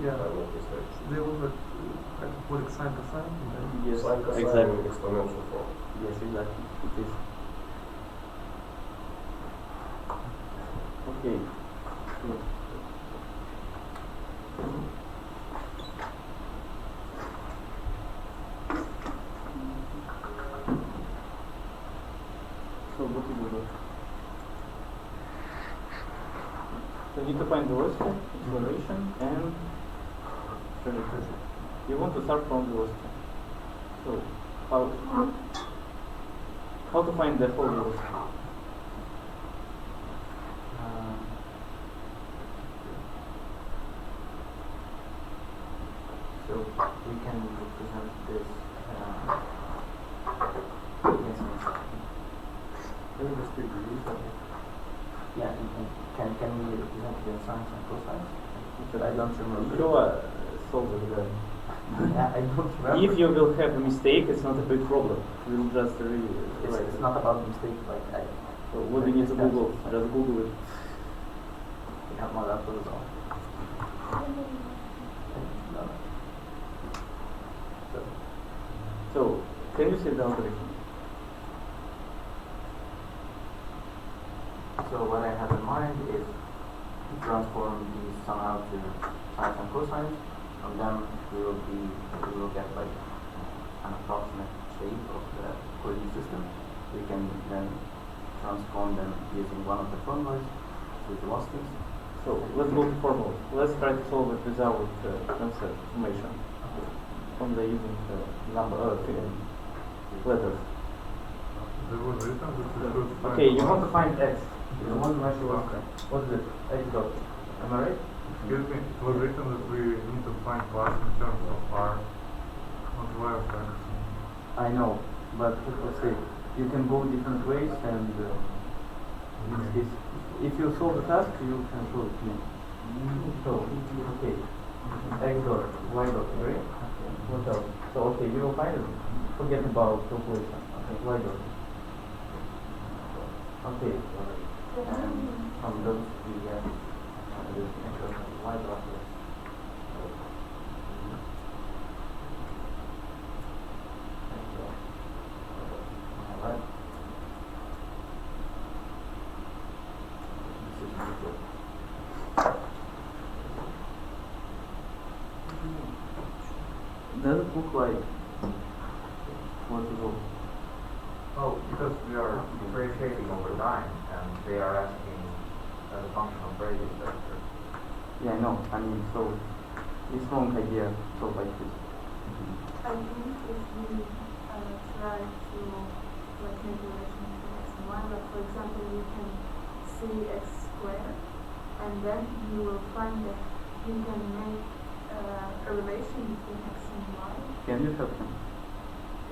Yeah. If I'm not mistaken. They look like hyperbolic sine cosine. yes, Sine, cosine, exactly. exponential form. Yes, exactly. It is. Okay. Good. So what do you do? So you need to find velocity, acceleration, and trajectory. You want to start from velocity. So how to find the whole velocity? So we can represent this. Can we just reduce that? Yeah, can we represent it in sines and cosines? But I don't remember. You are solving the. Yeah, I don't remember. If you will have a mistake, it's not a big problem. We'll just It's not about mistake, like I. So what do you need to Google? Just Google it. We have my laptop as well. No. So can you see the algorithm? So what I have in mind is to transform these somehow to sines and cosines. From them we will get like an approximate shape of the coordinate system. We can then transform them using one of the formulas with velocities. So let's go to formula. Let's try to solve it without transformation. Only using number letters. there was written that we should find Okay, you plus. want to find x. You want to measure what's it? X dot. Am I right? Excuse me, it was written that we need to find plus in terms of r, not y of x. I know, but let's say you can go different ways, and if you solve the task, you can show it to me. So, okay, x dot, y dot, right? What else? So, okay, you will find it. Forget about calculation. Okay, y dot. Okay, from those we get this expression y dot. Alright. Does it look like what to go? Oh, because we are differentiating over time, and they are asking as a function of radius vector. Yeah, I know. I mean, so it's wrong idea. So like this. I think if we try to like make a relation between x and y, like for example, you can see x squared, and then you will find that you can make a relation between x and y. Can you help him?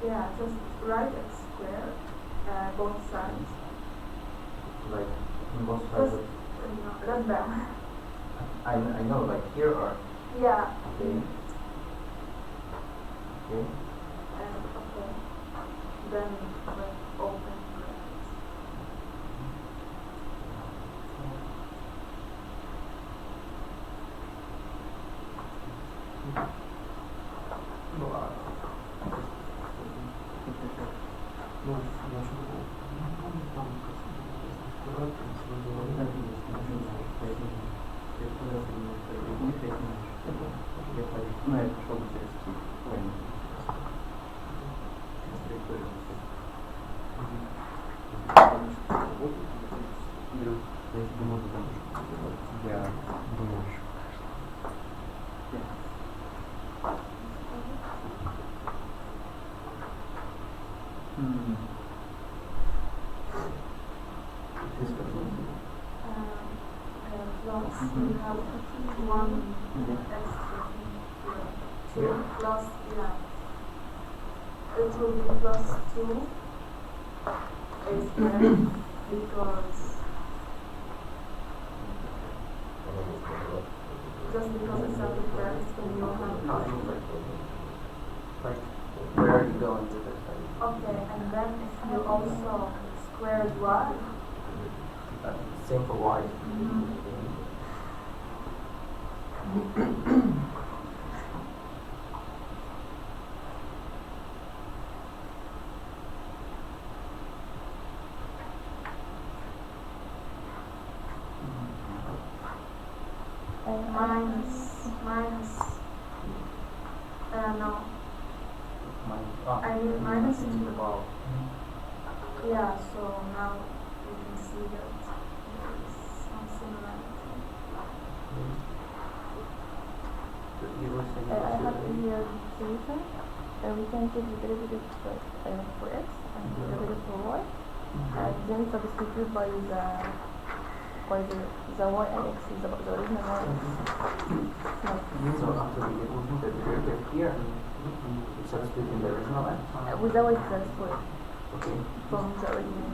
Yeah, just write x squared, both sides. Like, on both Just, sides of, that's bad. I know, like here or, Yeah. okay. Okay. And okay. Then like open brackets. Ну, я пошел бы через войну. Я думаю, Plus we have one extra here. Plus, yeah. It will be plus 2 a squared because just because it's not the brackets, then you will have plus. Like, where are you going with this? Okay, and then if you also squared y, Same for y. no, Ah, I mean minus to 2. the power. Yeah, so now you can see that there is some similarity. You were saying I about have the- here the solution. We can take the derivative for x and the derivative for y, and then substitute by the y and x is the original y. So after we get the derivative here, we substitute in the original one. With the y transfer Okay. from the original.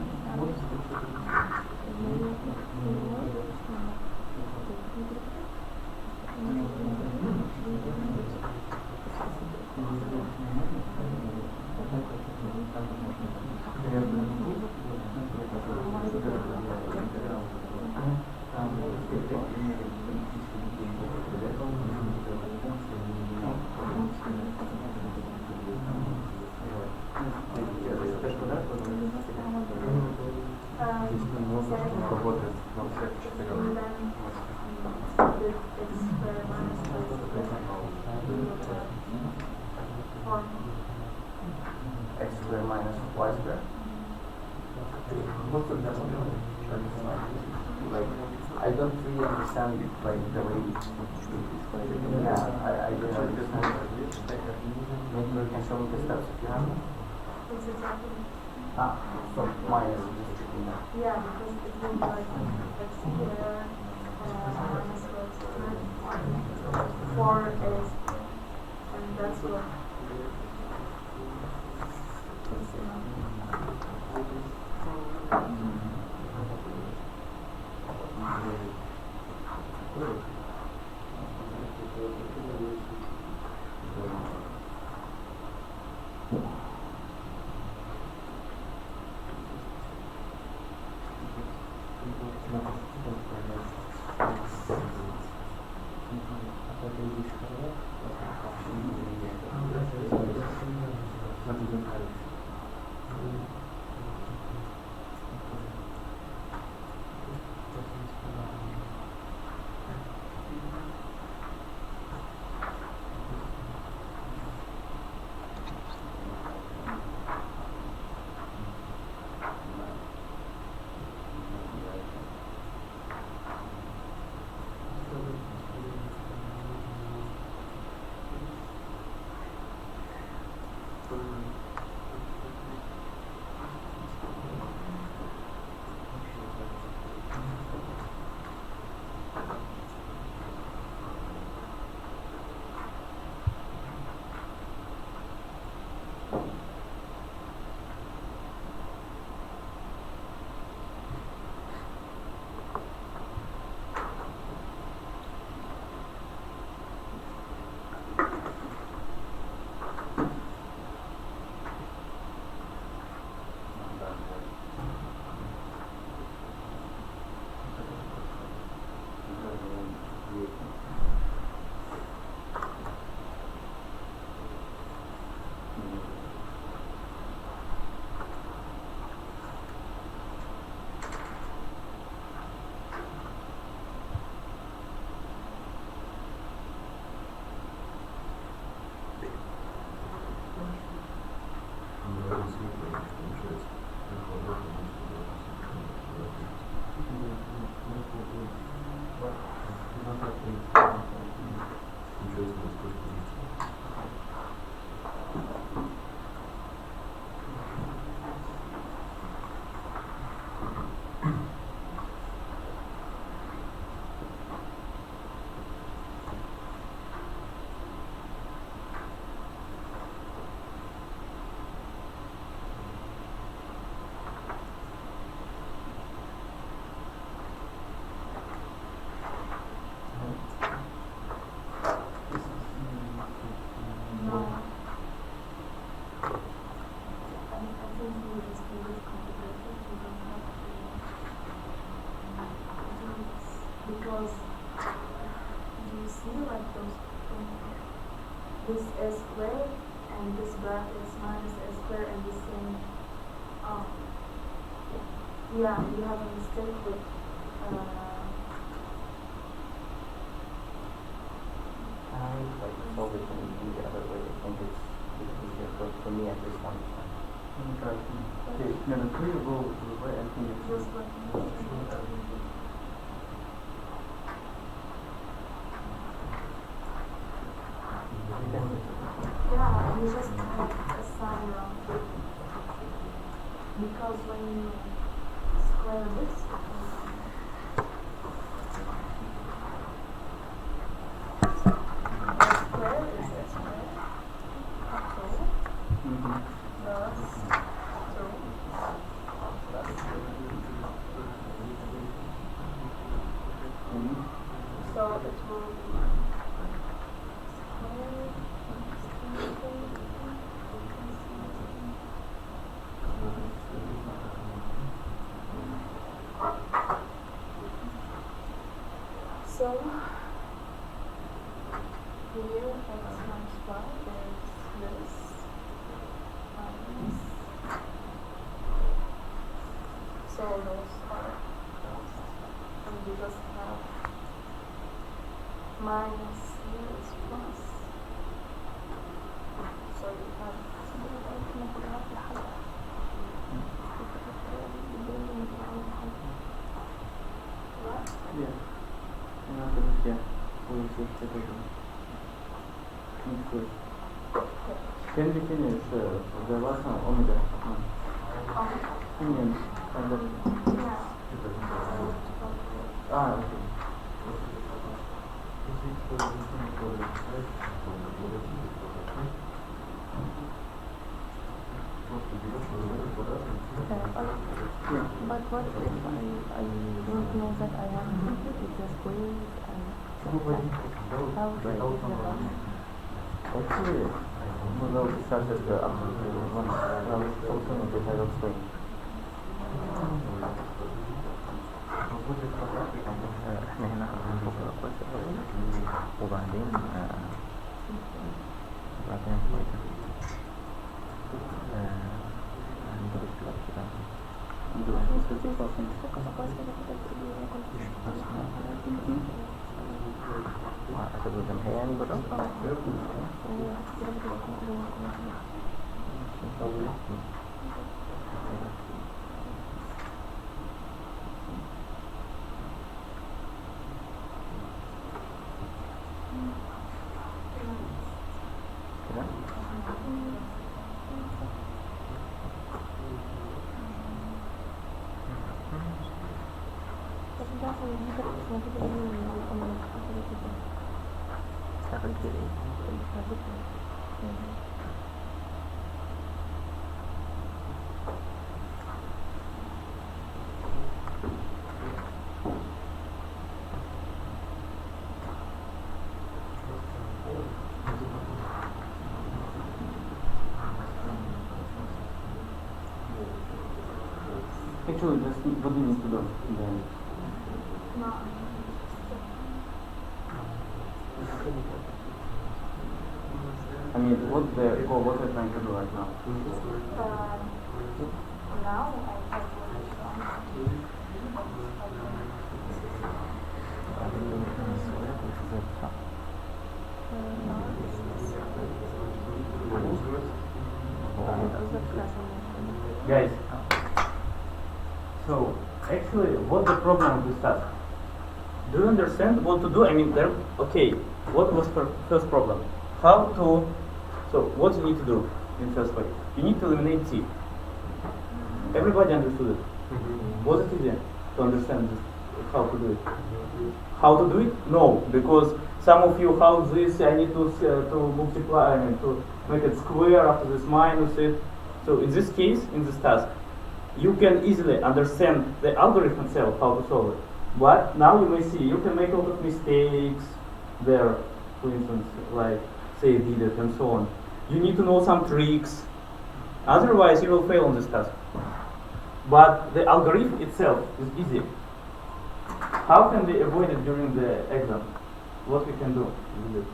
X squared minus y squared. Most of them like I don't really understand like the way yeah, I don't understand. Maybe you can show me the steps if you have them. It's exactly. So minus district in that. Yeah, because it will be like square minus square 4a square. And that's what is enough. Because you see like those this a square and this bracket is minus a square and the same yeah, you have a mistake with I like to solve it in the other way. I think it's easier for me at this point in time. Let me try to okay, no, the three will go the way I think it's just like yeah, you just have a sign around it. Because when you square this square is a square. So it will be so here x minus y is this minus, so those are crossed and we just have minus here is plus, so you have what? Yeah. Yeah. We'll switch it over. Good. Can we finish the last one, omega? Indian, kind of. Yeah. Okay. Yeah. But what if I don't know that I have completed the squares and how do I get the value? Actually, we will discuss it after one opportunity I will explain. احنا هنا هنشوف الأقواس الأول وبعدين هندرس بعد كده وأسد الجمهورية يعني بالرغم كده تاخد كده Actually, just what do you need to do then? I mean, what's the goal? What are you trying to do right now? Now I have Guys, so actually, what's the problem with this task? Do you understand what to do? I mean, there. Okay, what was the first problem? How to? So, what you need to do in first way? You need to eliminate T. Everybody understood it. Was it easy to understand this, how to do it? How to do it? No, because some of you, how this, I need to multiply, I mean, to make it square after this minus it. So in this case, in this task, you can easily understand the algorithm itself, how to solve it. But now you may see, you can make a lot of mistakes there, for instance, like say did it and so on. You need to know some tricks, otherwise you will fail on this task. But the algorithm itself is easy. How can we avoid it during the exam? What we can do with it?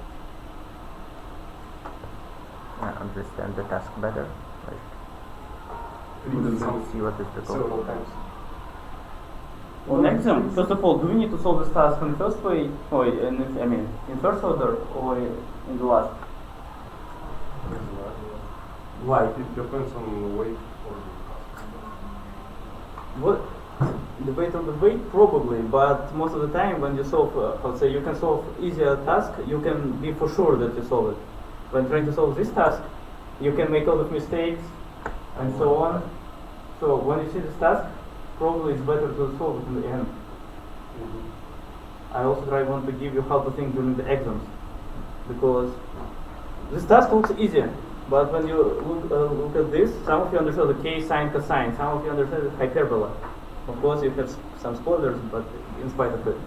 understand the task better, like Read them see what is the goal. several times. On exam, first of all, do we need to solve this task in the first way, or in first order, or in the last? Why? It depends on the weight or What? The weight of the weight, probably, but most of the time when you solve, let's say you can solve easier task, you can be for sure that you solve it. When trying to solve this task, you can make a lot of mistakes and so on. So when you see this task, probably it's better to solve it in the end. I also want to give you how to think during the exams, because this task looks easy, but when you look at this, some of you understand the case, sine, cosine, some of you understand the hyperbola. Of course, you have some spoilers, but in spite of it.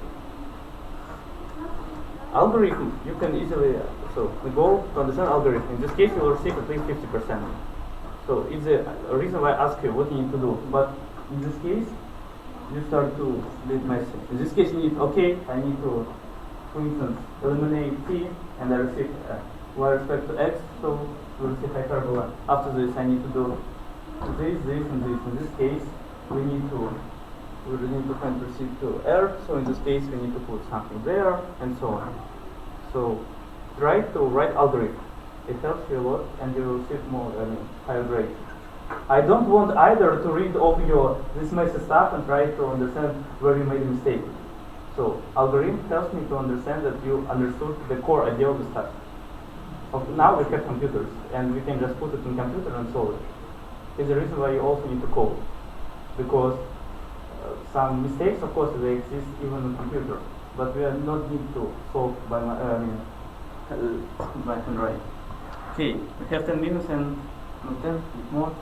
Algorithm, you can easily, so the goal to understand algorithm, in this case you will receive at least 50%. So it's a reason why I ask you what you need to do, but in this case, you start to get messy. In this case you need, okay, I need to, for instance, eliminate t, and I receive y respect to x, so we receive hyperbola. After this I need to do this, this, and this. In this case, we need to find proceed to R, so in this case we need to put something there, and so on. So try to write algorithm. It helps you a lot, and you will receive more, higher grade. I don't want either to read all your this messy stuff and try to understand where you made a mistake. So algorithm helps me to understand that you understood the core idea of the stuff. So now we have computers, and we can just put it in computer and solve it. is the reason why you also need to code, because some mistakes, of course, they exist even on computer, but we are not need to solve by by handwriting. Okay, we have 10 minutes and 10 more.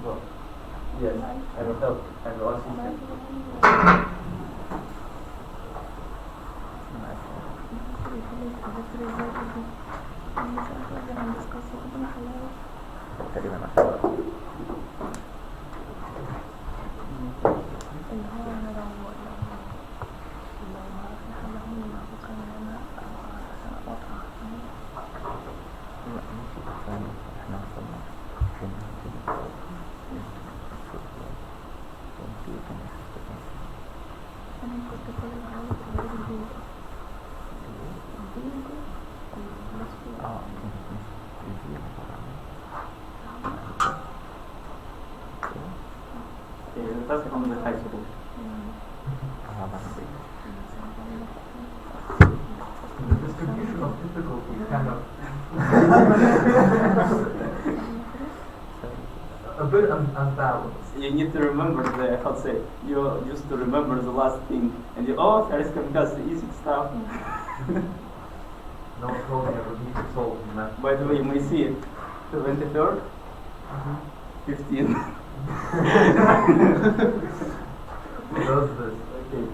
Go. Yes, I will help. I will assist you. That's from the high school. The distribution of difficulty kind of a bit unbalanced. You need to remember the, how to say, you used to remember the last thing, and you, oh, Harris has the easy stuff. No code ever need to solve math. By the way, you may see it, 23rd, 15. Who does this? Okay.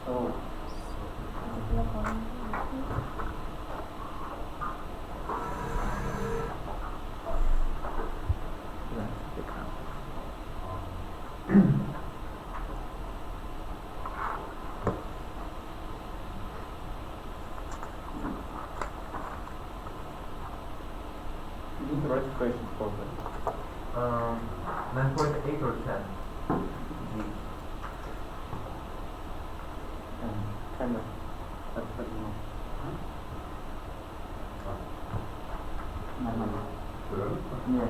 So, you need to write a question for them. 9.8 or 10? Kind of. That's what you know. Yeah.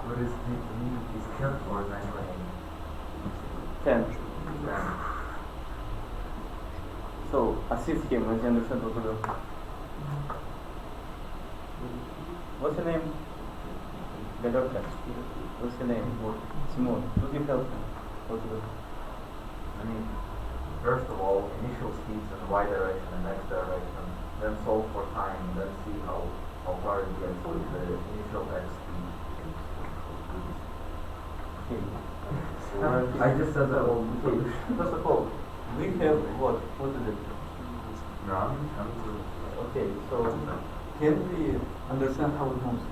What is the mean? Is 10 or 9.8? 10. So, assist him as you understand what to do. What's your name? Bedorka. What's your name? Simon. Would you help him? What to do? I mean, first of all, initial speeds in y direction and x direction, then solve for time, then see how far it gets with the initial x speed. Okay. I just said that all. First of all, we have what? What is it? Okay, so can we understand how it moves?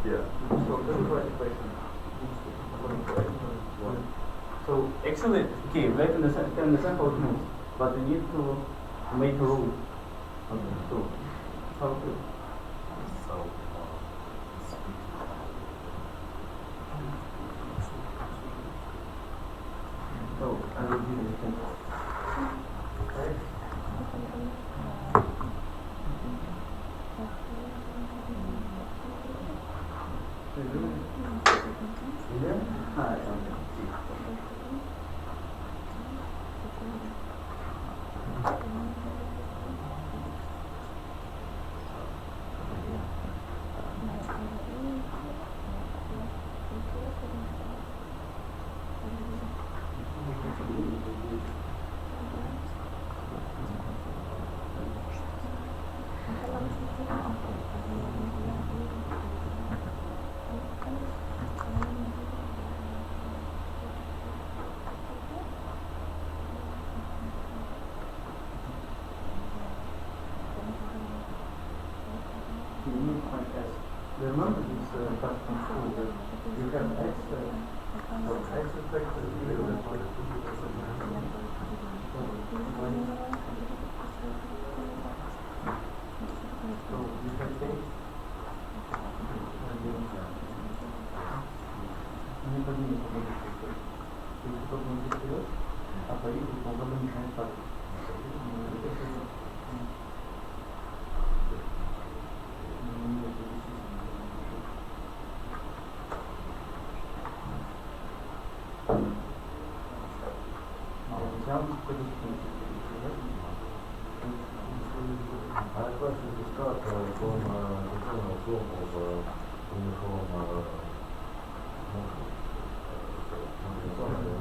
Yeah. So this is the question. So actually, okay, we can understand how it moves, but we need to make a rule. So how to? So I will give you the thing. Okay. Hi. Remember this part from school that you have x effect so you can take anybody I have a question to start from the internal flow of uniform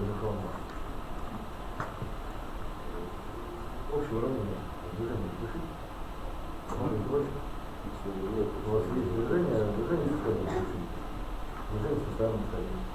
uniform общего уровня движения души. У вас есть движение состояния души, движение состояния состояния.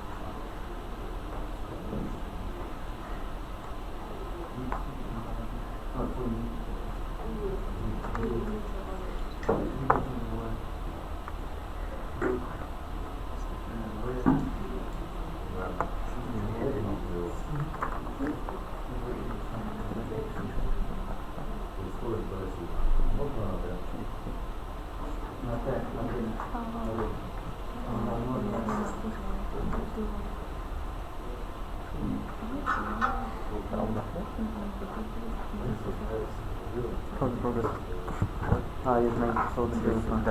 You've made so the this one.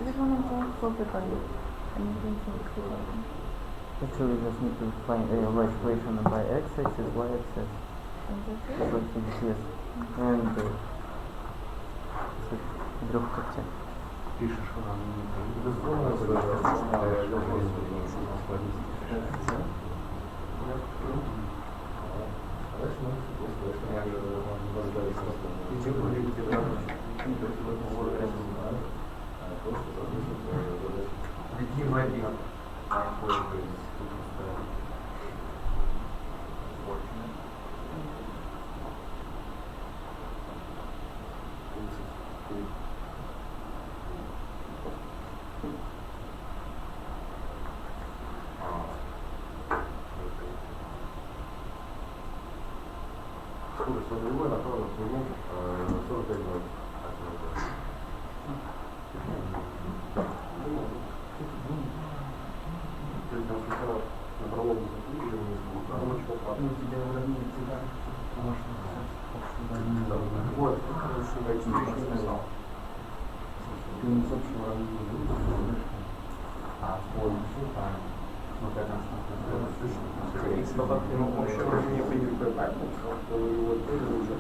This one I'm going to focus on it. Actually, we just need to find a right equation by x-axis, y-axis. Yes. And вдруг как-то Пишешь, Скорость любой направлена к нему 45 минут. Вот,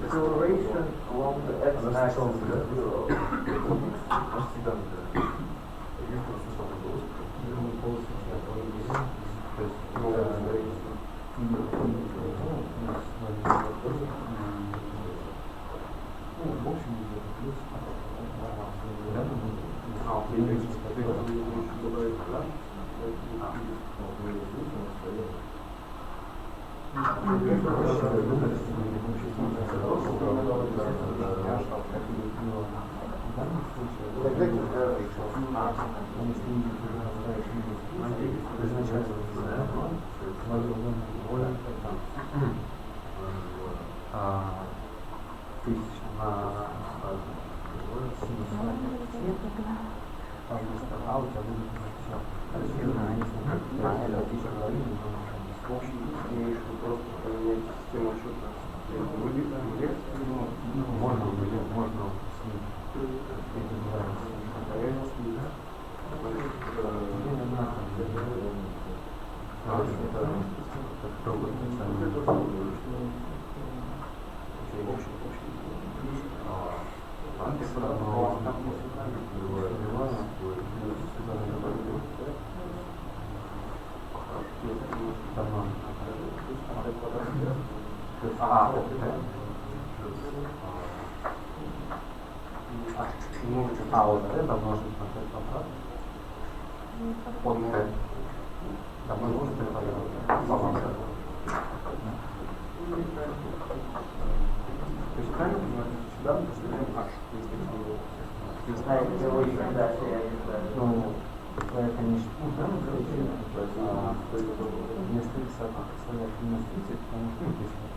Acceleration along the x-axis. Вот это умножить на 5 квадрат. От 5. Да, мы можем переходить баланс. То есть правильно понимаете, сюда мы поставляем h, если это было. Знаете, вы когда ну, конечно, вместо x представляешь минус 30, потому что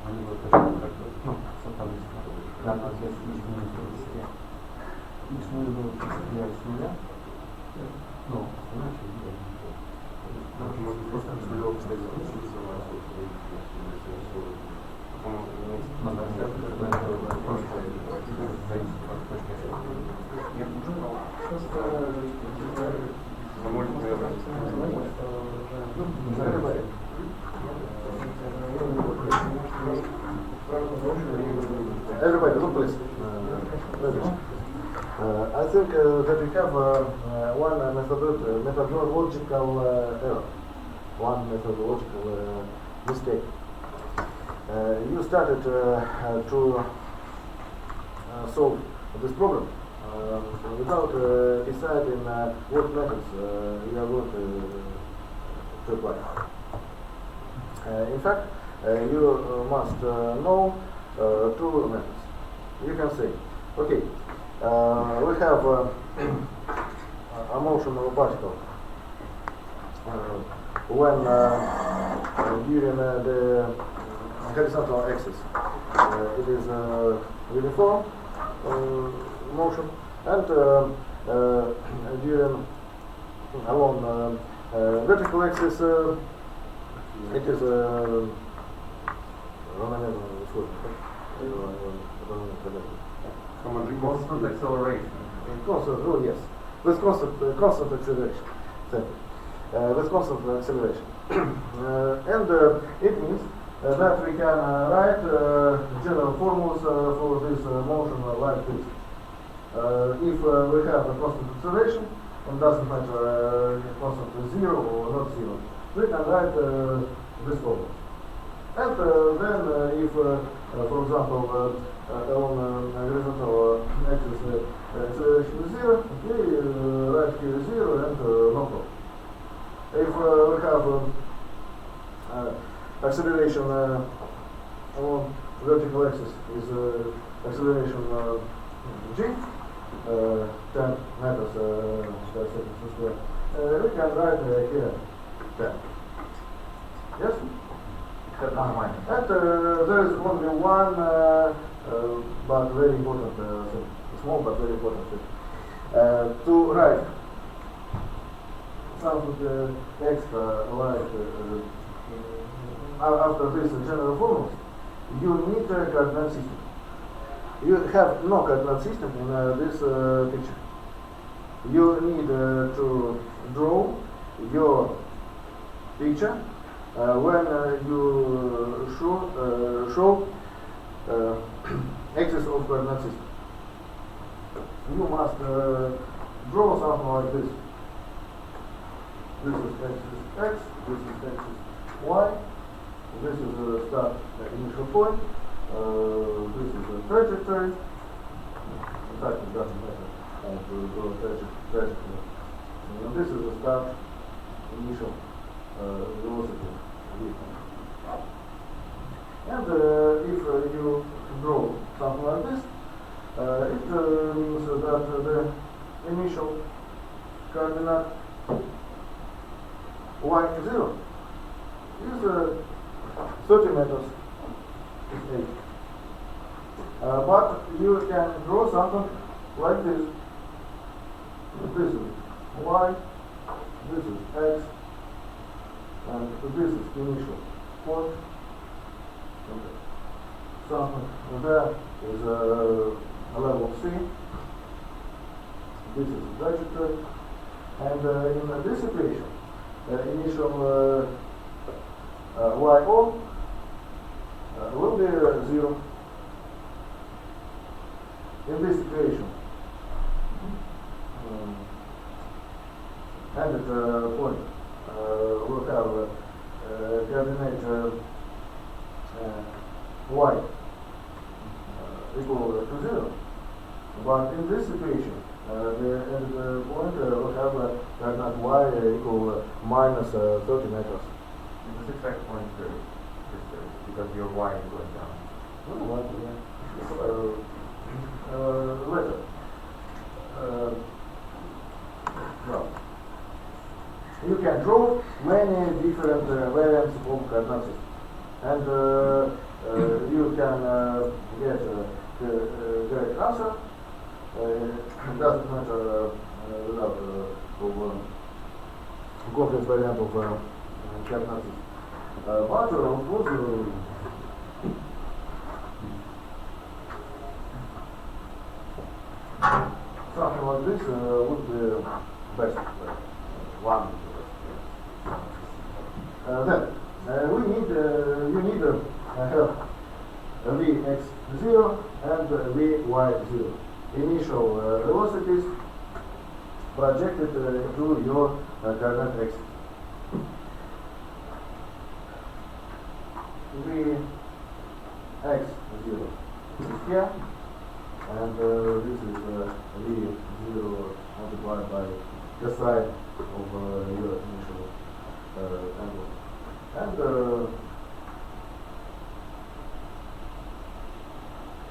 они будут как-то, ну, соответственно, данный ответ x минус 30. X мы его определяем с нуля. Ну, иначе можно просто с нулевым стоять, Everybody, look please. I think that we have one methodological error, one methodological mistake. You started to solve this problem without deciding what methods you are going to apply. In fact, you must know two methods. You can say, okay, we have a motional particle when during the horizontal axis it is uniform motion, and during along vertical axis it is Constant acceleration. Constant, oh yes, with constant acceleration. Thank you. With constant acceleration, and it means that we can write general formulas for this motion like this. If we have a constant acceleration, it doesn't matter constant 0 or not 0, we can write this formula. And then if, for example, on horizontal axis acceleration is 0, we write here 0 and no problem. If we have acceleration on vertical axis is acceleration g, 10 meters per second square, we can write here 10. Yes? And there is only one but very important thing, small but very important thing. To write something extra like after this general formulas, you need a coordinate system. You have no coordinate system in this picture. You need to draw your picture when you show axis of coordinate system. You must draw something like this. This is axis x, this is axis y, this is the start initial point, this is the trajectory. In fact, it doesn't matter how to draw a trajectory. And this is the start initial velocity. And if you draw something like this, it means that the initial coordinate y0 is 30 meters, is 8. But you can draw something like this. This is y, this is x, and this is initial point. Something there is a level C. This is the trajectory. And in this equation, initial y0 will be 0. In this equation, and at point, we'll have coordinate y equal to 0. But in this equation, the end point will have coordinate y equal minus 30 meters. This exact point here is because your y is going down. No, what? Yeah. Later. Well, you can draw many different variants of coordinate system, and you can get the correct answer. It doesn't matter without complex variant of coordinate system. But of course, something like this would be best one. Then we need you need have Vx0 and Vy0. Initial velocities projected into your coordinate axis. Vx0 is here, and this is V0 multiplied by the side of your initial angle. And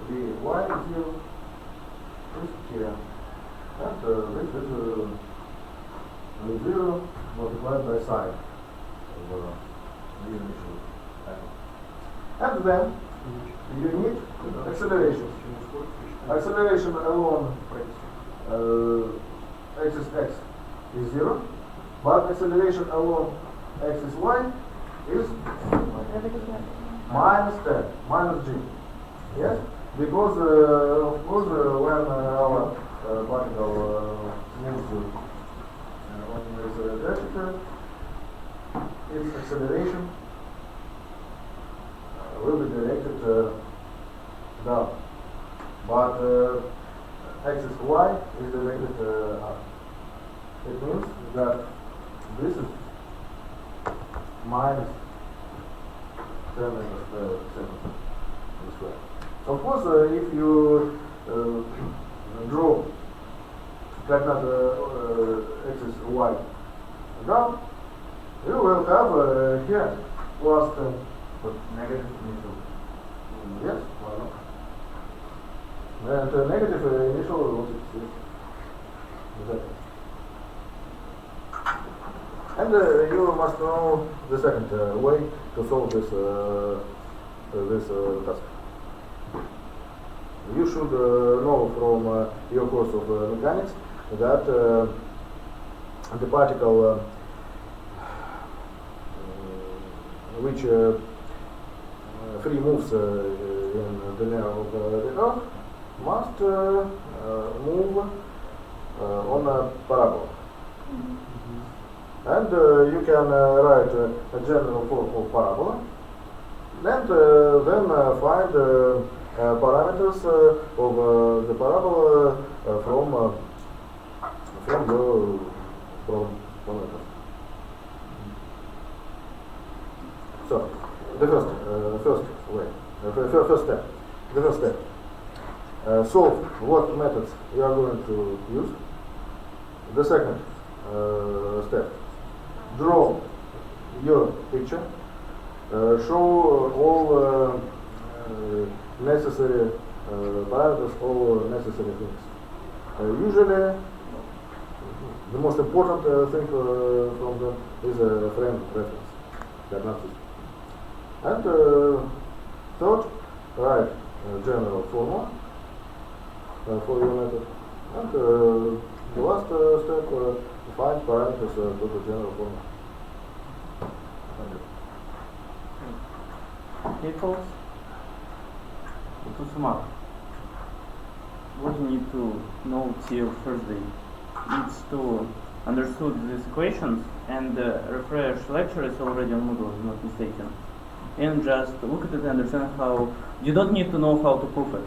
Vy0 is here, and this is V0 multiplied by side of the initial angle. And then you need acceleration. Acceleration along axis x is 0, but acceleration along axis y is minus 10, minus g. Yes? Because, of course, when our particle moves on this trajectory, its acceleration will be directed down. But axis y is directed up. It means that this is minus 10 minus 7 this way. Of course, if you draw coordinate axis y down, you will have here plus 10. But negative initial. Yes, why not? And negative initial velocity. Yes. Exactly. And you must know the second way to solve this task. You should know from your course of mechanics that the particle which free moves in the near of the Earth must move on a parabola. And you can write a general form of parabola and then find parameters of the parabola from the parameters. So, the first step. The first step. Solve what methods you are going to use. The second step. Draw your picture. Show all necessary parameters, all necessary things. Usually, the most important thing from them is a frame of reference. They're not easy. And third, write a general formula for your method. And the last step, find parameters to the general formula. Okay, folks. To sum up, what you need to know till first day is to understood these equations and refresh lecture is already on Moodle, if I'm not mistaken. And just look at it and understand how, you don't need to know how to prove it,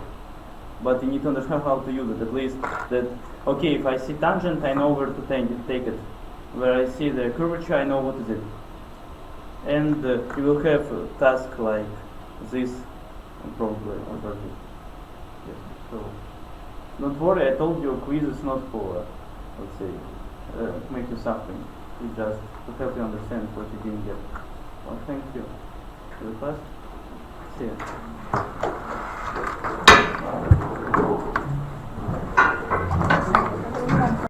but you need to understand how to use it. At least that, okay, if I see tangent, I know where to take it. Where I see the curvature, I know what is it. And you will have a task like this, probably over this. Yes. So, don't worry, I told you quiz is not for, let's say, make you suffering. It's just to help you understand what you didn't get. Well, thank you. To the class. See you.